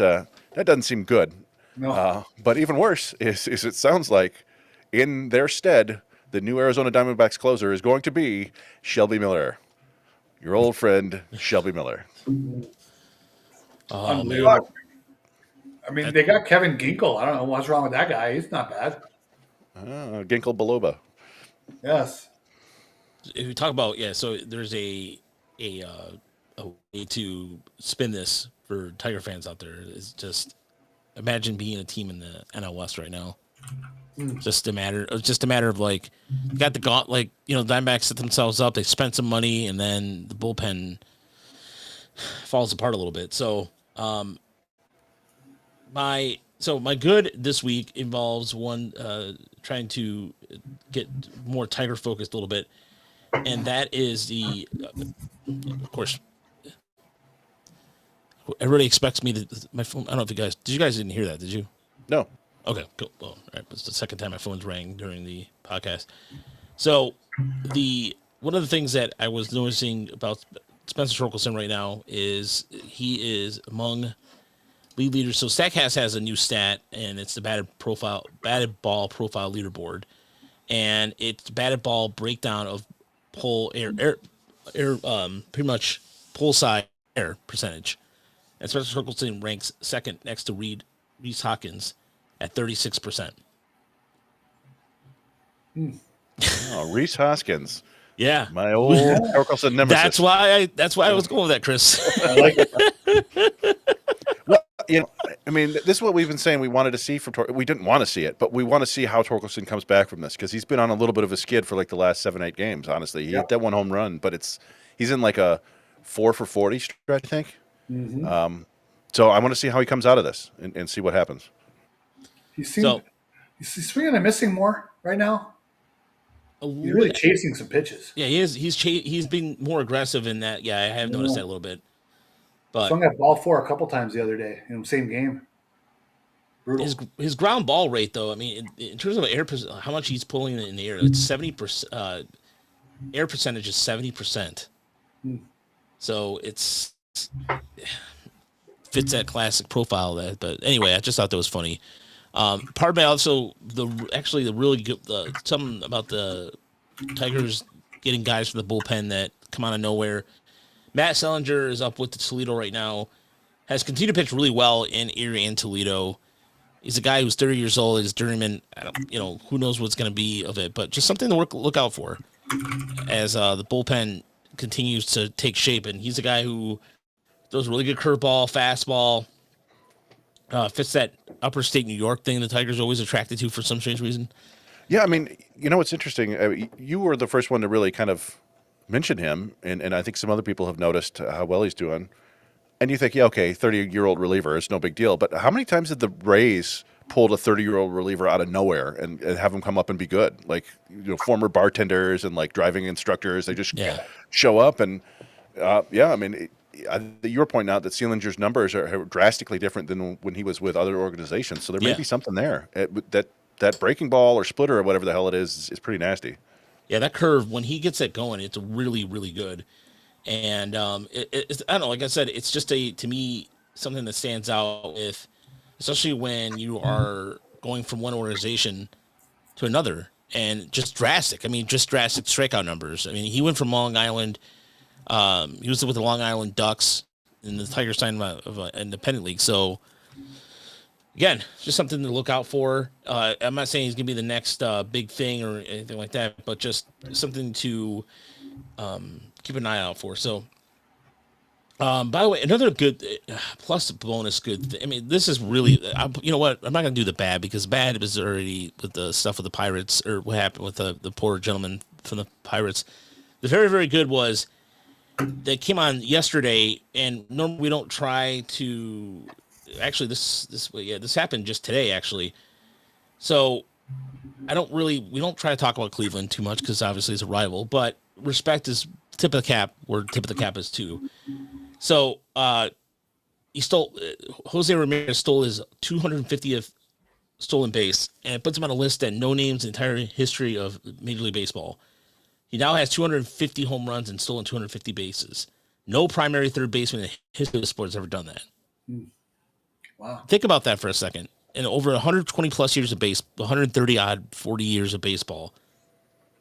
B: doesn't seem good.
C: No.
B: But even worse is it sounds like in their stead, the new Arizona Diamondbacks closer is going to be Shelby Miller, your old friend Shelby Miller.
C: Unbelievable. I mean, they got Kevin Ginkel. I don't know what's wrong with that guy. He's not bad.
B: Ginkel Biloba.
C: Yes.
A: If we talk about so there's a way to spin this for Tiger fans out there. Is just imagine being a team in the NL West right now. Just a matter of like you got the Diamondbacks set themselves up. They spent some money, and then the bullpen falls apart a little bit. So. My good this week involves one trying to get more Tiger focused a little bit, and that is of course, everybody expects me to my phone. I don't know if you guys didn't hear that, did you?
B: No.
A: Okay, cool. Well, all right, it's the second time my phone's rang during the podcast. So one of the things that I was noticing about Spencer Torkelson right now is he is among lead leaders. So Statcast has a new stat, and it's the batted ball profile leaderboard, and it's batted ball breakdown of pull air pretty much pull side air percentage. And Spencer Torkelson ranks second next to Rhys Hoskins at 36%.
B: Oh, Rhys Hoskins.
A: Yeah,
B: my old Torkelson nemesis.
A: That's why I was going with that, Chris.
C: I like it.
B: Well, I mean, this is what we've been saying we wanted to see from Torkelson. We didn't want to see it, but we want to see how Torkelson comes back from this, because he's been on a little bit of a skid for like the last 7-8 games, honestly. He hit that one home run, but he's in like a 4 for 40 stretch, I think. Mm-hmm. So I want to see how he comes out of this and see what happens.
C: He's swinging and missing more right now. He's really chasing some pitches.
A: Yeah, he is. He's been more aggressive in that. Yeah, I have noticed that a little bit. But
C: swung that ball 4 a couple times the other day in the same game. Brutal.
A: His ground ball rate, though, I mean, in terms of how much he's pulling in the air, it's 70%. Air percentage is 70%. So it's fits that classic profile. But anyway, I just thought that was funny. Part of me also the really good something about the Tigers getting guys from the bullpen that come out of nowhere. Matt Sellinger is up with the Toledo right now. Has continued to pitch really well in Erie and Toledo. He's a guy who's 30 years old. He's journeyman. Who knows what's going to be of it, but just something to look out for as the bullpen continues to take shape. And he's a guy who throws a really good curveball, fastball. Fits that upper state New York thing the Tigers are always attracted to for some strange reason.
B: Yeah, I mean, what's interesting? You were the first one to really kind of mention him, and I think some other people have noticed how well he's doing. And you think, yeah, okay, 30-year-old reliever, it's no big deal. But how many times did the Rays pull a 30-year-old reliever out of nowhere and have him come up and be good? Like, former bartenders and like driving instructors, they just show up and I mean. You were pointing out that Sealinger's numbers are drastically different than when he was with other organizations. So there may be something there. That breaking ball or splitter or whatever the hell it is pretty nasty.
A: Yeah, that curve, when he gets it going, it's really, really good. And it's, I don't know, like I said, it's just to me, something that stands out with, especially when you are going from one organization to another, and just drastic. I mean, just drastic strikeout numbers. I mean, he went from Long Island. He was with the Long Island Ducks in the Tigers signed him out of an independent league. So again, just something to look out for. I'm not saying he's gonna be the next big thing or anything like that, but just something to keep an eye out for. So. By the way, another good plus bonus good. I mean, this is really, you know what? I'm not gonna do the bad because bad was already with the stuff with the Pirates or what happened with the poor gentleman from the Pirates. The very very good was they came on yesterday, and normally we don't try to. Actually, this happened just today actually. So we don't try to talk about Cleveland too much because obviously it's a rival, but respect is tip of the cap. Where tip of the cap is too. So he stole Jose Ramirez stole his 250th stolen base, and it puts him on a list that no names in the entire history of Major League Baseball. He now has 250 home runs and stolen 250 bases. No primary third baseman in the history of the sport has ever done that.
C: Wow.
A: Think about that for a second. In over 120 plus years of 130 odd 40 years of baseball,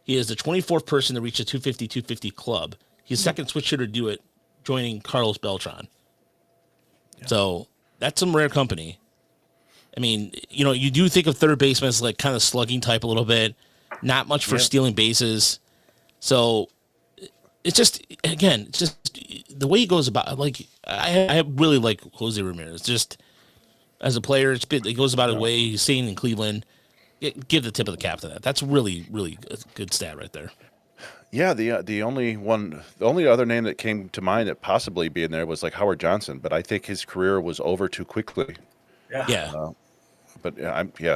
A: he is the 24th person to reach the 250 club. He's the second switch hitter to do it, joining Carlos Beltran. Yeah. So that's some rare company. I mean, you know, you do think of third baseman as like kind of slugging type a little bit, not much for stealing bases. So it's just, again, it's just the way he goes about. Like I really like Jose Ramirez. Just as a player, he goes about his way. He's staying in Cleveland. Give the tip of the cap to that. That's really, really a good stat right there.
B: Yeah, the only other name that came to mind that possibly being there was like Howard Johnson, but I think his career was over too quickly.
A: Yeah.
B: But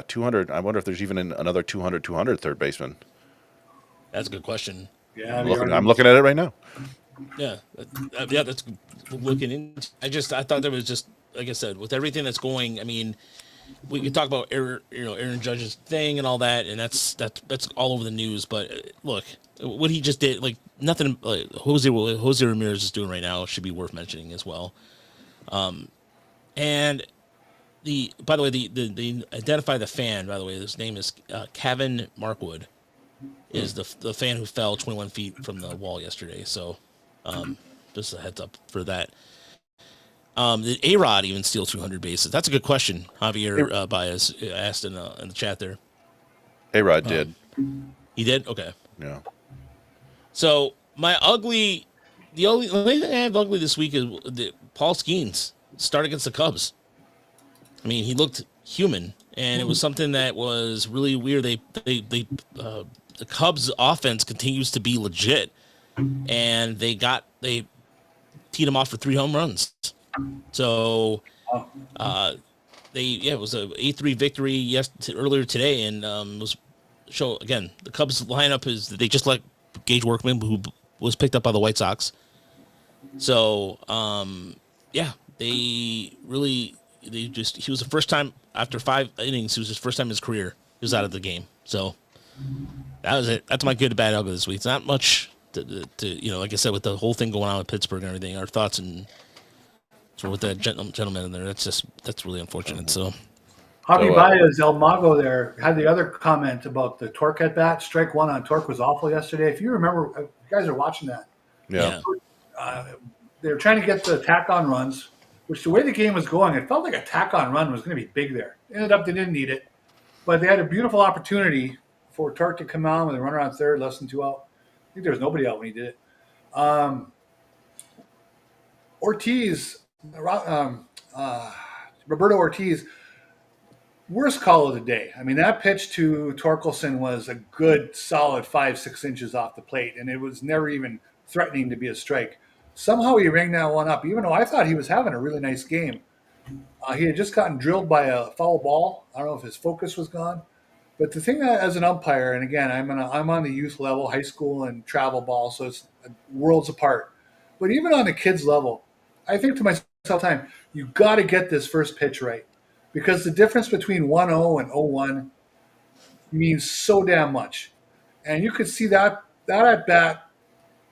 B: 200. I wonder if there's even another 200 third baseman.
A: That's a good question.
C: Yeah,
B: I'm looking at it right now.
A: Yeah, that's looking in. I thought there was just, like I said, with everything that's going. I mean, we could talk about Aaron Judge's thing and all that, and that's all over the news. But look, what he just did, like nothing. Like Jose Ramirez is doing right now should be worth mentioning as well. And by the way, the identify the fan. By the way, his name is Kevin Markwood. Is the fan who fell 21 feet from the wall yesterday. So, just a heads up for that. Did A-Rod even steal 200 bases? That's a good question. Javier Baez asked in the chat there.
B: A-Rod did.
A: He did? Okay.
B: Yeah.
A: So the only thing I have ugly this week is Paul Skeens start against the Cubs. I mean, he looked human, and it was something that was really weird. The Cubs offense continues to be legit, and they teed him off for 3 home runs. So, it was a 8-3 victory earlier today, and the Cubs lineup is they just let Gage Workman, who was picked up by the White Sox. So, he was the first time after 5 innings. It was his first time in his career he was out of the game. So that was it. That's my good, bad, ugly this week. It's not much to like I said, with the whole thing going on with Pittsburgh and everything, our thoughts and so with that gentleman in there, that's really unfortunate. So
C: Javi Baez, El Mago there, had the other comment about the Torque at bat. Strike one on Torque was awful yesterday. If you remember, you guys are watching that.
B: Yeah.
C: They were trying to get the tack-on runs, which the way the game was going, it felt like a tack-on run was going to be big there. Ended up they didn't need it. But they had a beautiful opportunity for Torque to come on with a runner on third, less than 2 out. I think there was nobody out when he did it. Roberto Ortiz, worst call of the day. I mean, that pitch to Torkelson was a good, solid 5-6 inches off the plate, and it was never even threatening to be a strike. Somehow he rang that one up, even though I thought he was having a really nice game. He had just gotten drilled by a foul ball. I don't know if his focus was gone. But the thing as an umpire, and again, I'm on the youth level, high school and travel ball, so it's worlds apart. But even on the kids level, I think to myself, you got to get this first pitch right, because the difference between 1-0 and 0-1 means so damn much. And you could see that at bat,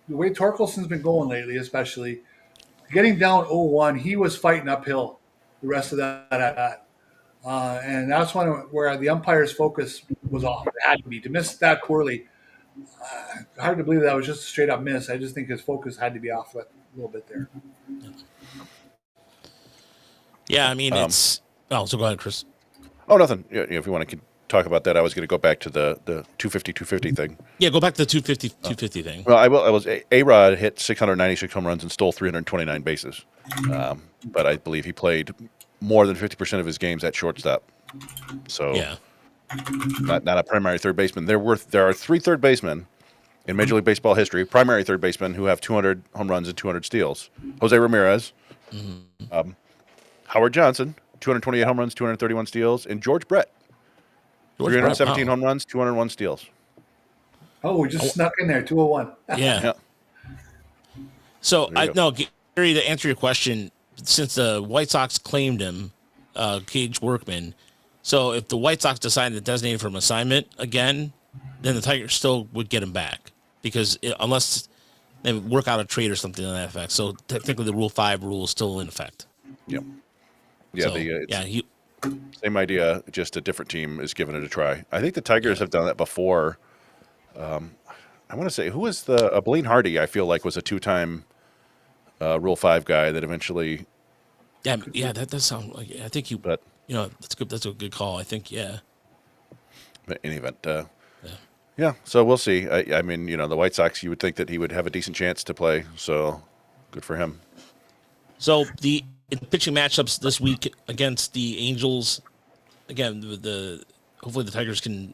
C: the way Torkelson's been going lately, especially getting down 0-1, he was fighting uphill the rest of that at bat. And that's one where the umpire's focus was off. It had to be to miss that poorly. Hard to believe that was just a straight up miss. I just think his focus had to be off a little bit there.
A: Yeah, I mean it's. Oh, so go ahead, Chris.
B: Oh, nothing. Yeah, if you want to talk about that, I was going to go back to the 250 thing.
A: Yeah, go back to the 250 thing.
B: Well, I was A-Rod hit 696 home runs and stole 329 bases, but I believe he played more than 50% of his games at shortstop. So
A: yeah,
B: not a primary third baseman. There are 3 third basemen in Major League Baseball history, primary third basemen who have 200 home runs and 200 steals. Jose Ramirez, Howard Johnson, 228 home runs, 231 steals, and George Brett, 317 home runs, 201 steals.
C: Oh, we just snuck in there, 201.
A: Yeah. So Gary, to answer your question, since the White Sox claimed him, Cage Workman. So if the White Sox decided to designate him for an assignment again, then the Tigers still would get him back because unless they work out a trade or something to that effect. So technically, the Rule 5 rule is still in effect.
B: Yep. Yeah.
A: So,
B: same idea, just a different team is giving it a try. I think the Tigers have done that before. I want to say who was Blaine Hardy? I feel like was a 2-time Rule 5 guy that eventually.
A: Yeah, that does sound like. I think that's good. That's a good call. I think
B: But in any event, yeah. So we'll see. I mean, the White Sox, you would think that he would have a decent chance to play. So good for him.
A: So the pitching matchups this week against the Angels, again, hopefully the Tigers can.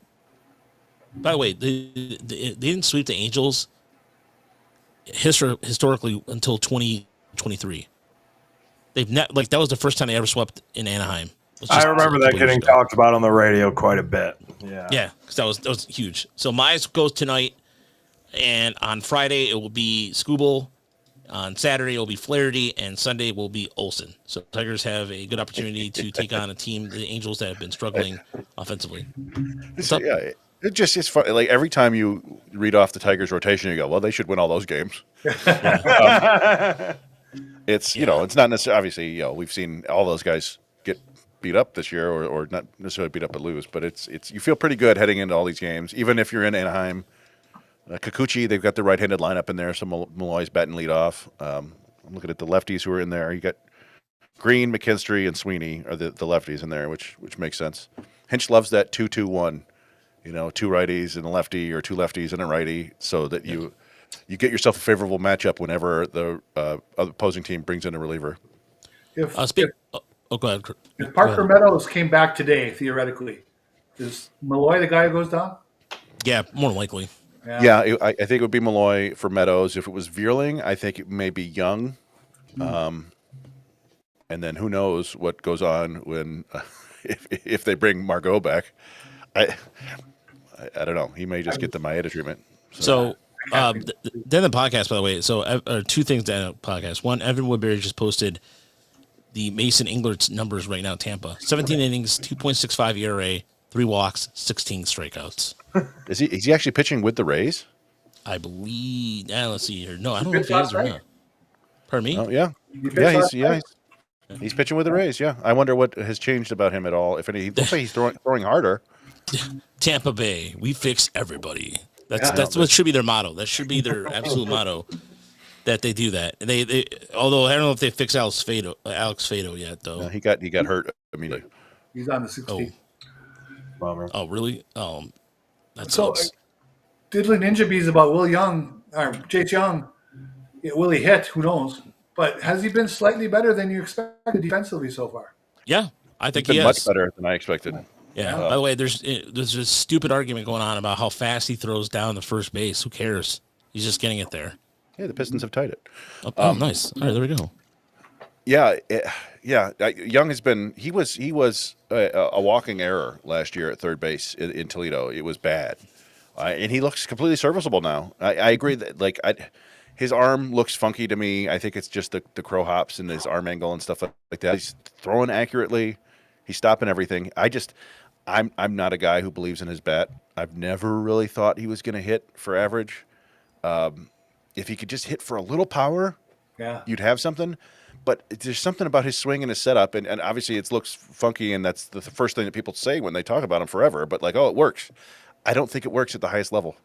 A: By the way, they didn't sweep the Angels historically until 2023. That was the first time they ever swept in Anaheim.
D: I remember that getting talked about on the radio quite a bit. Yeah,
A: because that was huge. So Mize goes tonight, and on Friday it will be Skubal. On Saturday it will be Flaherty, and Sunday will be Olsen. So Tigers have a good opportunity to take on a team, the Angels, that have been struggling offensively.
B: Yeah, it's fun. Like every time you read off the Tigers rotation, you go, "Well, they should win all those games." It's it's not necessarily. Obviously, we've seen all those guys get beat up this year, or not necessarily beat up but lose. But it's you feel pretty good heading into all these games, even if you're in Anaheim. Kikuchi, they've got the right-handed lineup in there, so Malloy's batting lead off. I'm looking at the lefties who are in there. You got Green, McKinstry, and Sweeney are the lefties in there, which makes sense. Hinch loves that 2-2-1, 2 righties and a lefty, or 2 lefties and a righty, so that you get yourself a favorable matchup whenever the opposing team brings in a reliever.
C: If
A: go ahead.
C: If Parker Meadows came back today, theoretically, is Malloy the guy who goes down?
A: Yeah, more than likely.
B: Yeah, I think it would be Malloy for Meadows. If it was Vierling, I think it may be Young. And then who knows what goes on when if they bring Margot back. I don't know. He may just get the Maeda treatment.
A: So then the podcast, by the way. So 2 things to the podcast. One, Evan Woodbury just posted the Mason Inglert's numbers right now. Tampa, 17 innings, 2.65 ERA, 3 walks, 16 strikeouts.
B: Is he actually pitching with the Rays?
A: I believe. Let's see here. No, I don't know if he is or not. Pardon me?
B: Oh, yeah. He's pitching with the Rays. Yeah, I wonder what has changed about him at all. If any, he looks like he's throwing harder.
A: Tampa Bay, we fix everybody. That's what should be their motto. That should be their absolute motto. That they do that. They although I don't know if they fix Alex Fado yet though.
B: No, he got hurt immediately.
C: He's on the 16th.
D: Bummer.
A: Oh really? That
C: So,
A: sucks.
C: Diddly Ninja Bees about Will Young or Chase Young. Will he hit? Who knows? But has he been slightly better than you expected defensively so far?
A: Yeah, I think
B: he's
A: he
B: been
A: has.
B: much better than I expected.
A: Yeah. By the way, there's a stupid argument going on about how fast he throws down the first base. Who cares? He's just getting it there.
B: Yeah, the Pistons have tied it.
A: Oh, nice. All right, there we go.
B: Yeah. Young has been. He was a walking error last year at third base in Toledo. It was bad, and he looks completely serviceable now. I agree that his arm looks funky to me. I think it's just the crow hops and his arm angle and stuff like that. He's throwing accurately. He's stopping everything. I'm not a guy who believes in his bat. I've never really thought he was going to hit for average. If he could just hit for a little power, you'd have something. but there's something about his swing and his setup, and obviously it looks funky, and that's the first thing that people say when they talk about him forever. But like, oh, it works. I don't think it works at the highest level.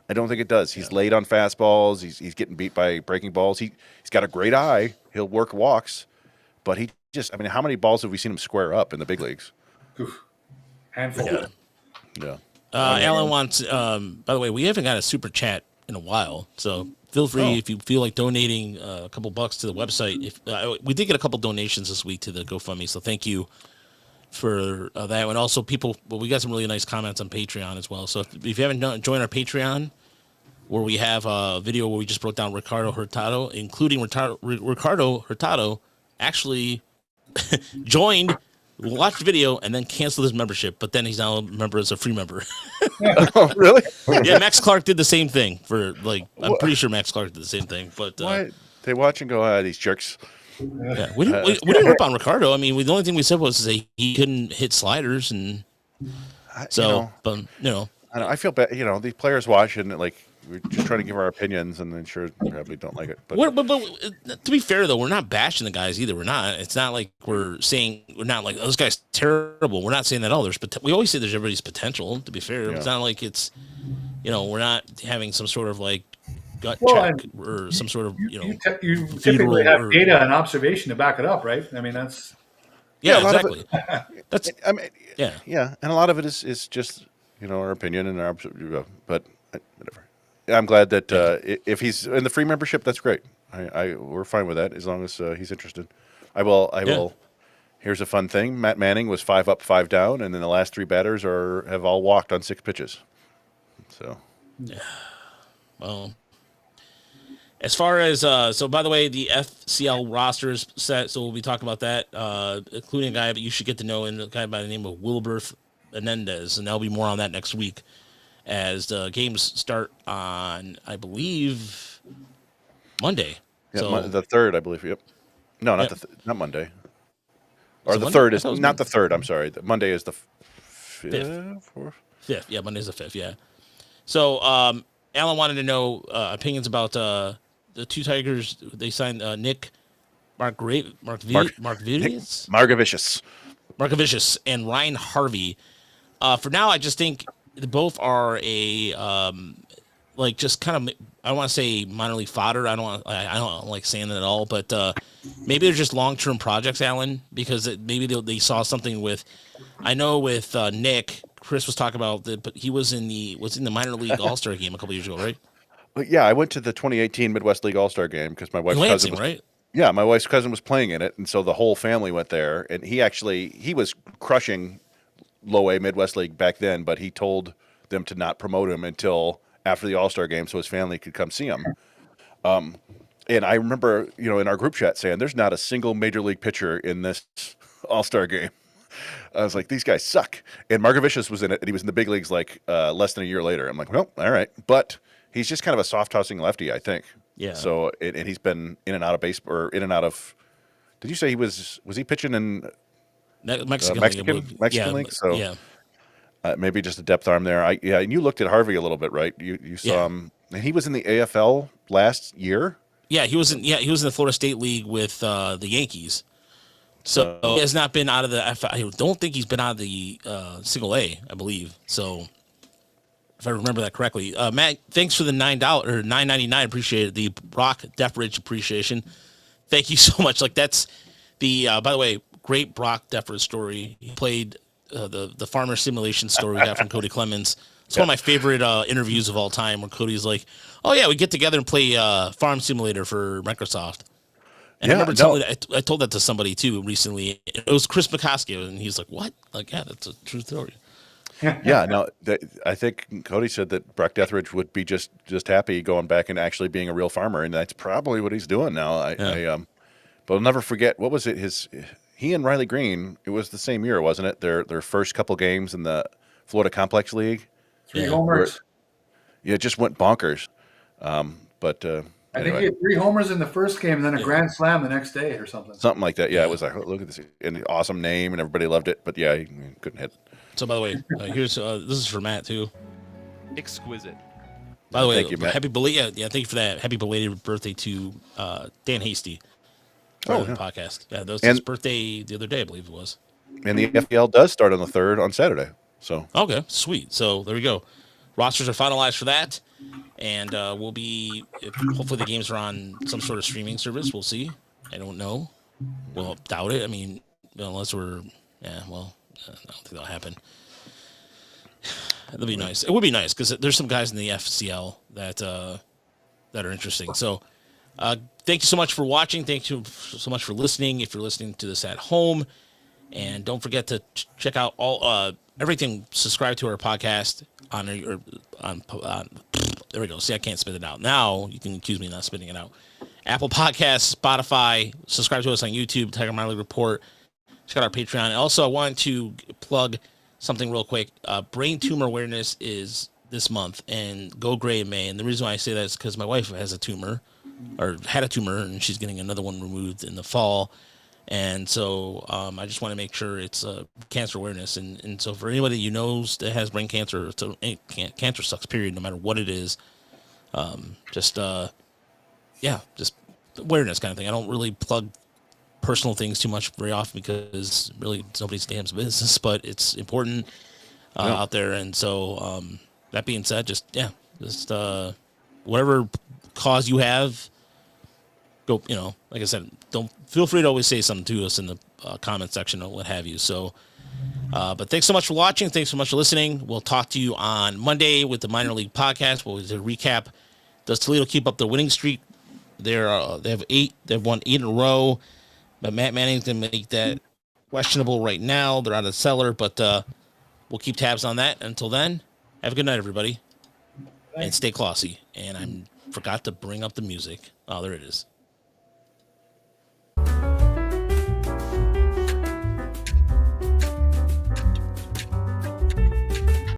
B: I don't think it does. He's late on fastballs. He's getting beat by breaking balls. He's got a great eye. He'll work walks, but he just, I mean, how many balls have we seen him square up in the big leagues?
C: Oof. Handful.
B: Yeah.
A: Alan wants, by the way, we haven't got a super chat in a while, so feel free if you feel like donating a couple bucks to the website. If we did get a couple donations this week to the GoFundMe, so thank you for that. And also, we got some really nice comments on Patreon as well. So if you haven't joined our Patreon, where we have a video where we just broke down Ricardo Hurtado, including Ricardo Hurtado actually joined, watched the video, and then canceled his membership. But then he's now a member as a free member.
B: Oh, really?
A: Yeah, Max Clark did the same thing I'm pretty sure Max Clark did the same thing. But
B: they watch and go, these jerks.
A: Yeah, we didn't rip on Ricardo. I mean, the only thing we said was that he couldn't hit sliders, and
B: I feel bad. These players watch and like we're just trying to give our opinions, and then sure probably don't like it. But
A: to be fair though, we're not bashing the guys either. We're not. It's not like we're not like, oh, this guy's terrible. We're not saying that. We always say there's everybody's potential. To be fair, it's not like it's we're not having some sort of like gut check or some sort of
C: you typically have data and observation to back it up, right? I mean that's
A: exactly. That's
B: and a lot of it is just our opinion and our but whatever. I'm glad that if he's in the free membership, that's great. We're fine with that as long as he's interested. I will. Here's a fun thing: Matt Manning was 5 up, 5 down, and then the last 3 batters have all walked on 6 pitches. So,
A: well. As far as by the way, the FCL roster is set, so we'll be talking about that, including a guy that you should get to know, and a guy by the name of Wilbur Menendez, and there'll be more on that next week as the games start on, I believe, Monday.
B: Yeah,
A: so,
B: the 3rd, I believe. Yep. No, not not Monday. Or
A: so
B: the
A: Monday?
B: 3rd is not the 3rd. I'm sorry. Monday is the 5th.
A: 5th. Yeah, Monday's the 5th. Yeah. So Alan wanted to know opinions about the 2 Tigers. They signed Nick Margevicius and Ryan Harvey. For now, I just think both are just kind of, I don't want to say minor league fodder. I don't like saying that at all, but maybe they're just long-term projects, Alan, because maybe they saw something with, I know with Nick, Chris was talking about but he was in the minor league All-Star game a couple years ago, right?
B: Yeah, I went to the 2018 Midwest League All-Star game because my wife's cousin was,
A: right?
B: Yeah, my wife's cousin was playing in it, and so the whole family went there, and he was crushing low A Midwest League back then, but he told them to not promote him until after the All-Star game so his family could come see him. And I remember, in our group chat saying, there's not a single major league pitcher in this All-Star game. I was like, these guys suck. And Margevicius was in it, and he was in the big leagues like less than a year later. I'm like, well, all right. But he's just kind of a soft-tossing lefty, I think.
A: Yeah.
B: So, and he's been in and out of base, or in and out of, did you say he was he pitching in
A: Mexican
B: League? So maybe just a depth arm there. And you looked at Harvey a little bit, right? You saw him, and he was in the AFL last year.
A: Yeah, he was in the Florida State League with the Yankees. So he has not been out of the. I don't think he's been out of the single A, I believe. So if I remember that correctly, Matt, thanks for the $9 or $9.99. Appreciate it. The Brock Deffridge appreciation. Thank you so much. Like that's the. By the way, great Brock Deffridge story. He played the farmer simulation story we got from Cody Clemens. It's one of my favorite interviews of all time, where Cody's like, "Oh yeah, we get together and play Farm Simulator for Microsoft." And I remember I told that to somebody too recently. It was Chris McCoskey, and he's like, "What?" Like, yeah, that's a true story.
B: Yeah, no, I think Cody said that Brock Deffridge would be just happy going back and actually being a real farmer, and that's probably what he's doing now. But I'll never forget, what was it? He and Riley Green. It was the same year, wasn't it? Their first couple games in the Florida Complex League.
C: 3 homers.
B: It just went bonkers. But
C: I think he had 3 homers in the first game, and then a grand slam the next day or something.
B: Something like that. Yeah, it was like, oh, look at this, an awesome name, and everybody loved it. But yeah, he couldn't hit.
A: So by the way, here's this is for Matt too.
G: Exquisite.
A: By the way,
B: thank you, Matt.
A: happy belated. Yeah, thank you for that. Happy belated birthday to Dan Hasty. Oh, yeah. Podcast. Yeah, that was his birthday the other day, I believe it was.
B: And the FPL does start on the 3rd on Saturday. So
A: okay, sweet. So there we go. Rosters are finalized for that, and we'll be hopefully the games are on some sort of streaming service. We'll see. I don't know. Well, doubt it. I mean, unless we're I don't think that'll happen. That'll be nice. It would be nice because there's some guys in the FCL that are interesting. So, thank you so much for watching. Thank you so much for listening. If you're listening to this at home, and don't forget to check out all everything. Subscribe to our podcast on there we go. See, I can't spit it out. Now you can accuse me of not spitting it out. Apple Podcasts, Spotify. Subscribe to us on YouTube. Tiger Minor League Report. Check out our Patreon. And also, I want to plug something real quick. Brain tumor awareness is this month, and Go Gray in May. And the reason why I say that is because my wife has a tumor, or had a tumor, and she's getting another one removed in the fall. And so I just want to make sure it's cancer awareness. And so for anybody you knows that has brain cancer, cancer sucks, period, no matter what it is. Just awareness kind of thing. I don't really plug personal things too much very often because really it's nobody's damn business, but it's important out there. And so that being said, just whatever cause you have, go, like I said, don't feel free to always say something to us in the comment section or what have you. So, but thanks so much for watching. Thanks so much for listening. We'll talk to you on Monday with the Minor League Podcast. We'll do a recap. Does Toledo keep up their winning streak? They have 8. They've won 8 in a row, but Matt Manning's going to make that questionable right now. They're out of the cellar, but we'll keep tabs on that. Until then, have a good night, everybody. Thanks. And stay classy. And I forgot to bring up the music. Oh, there it is.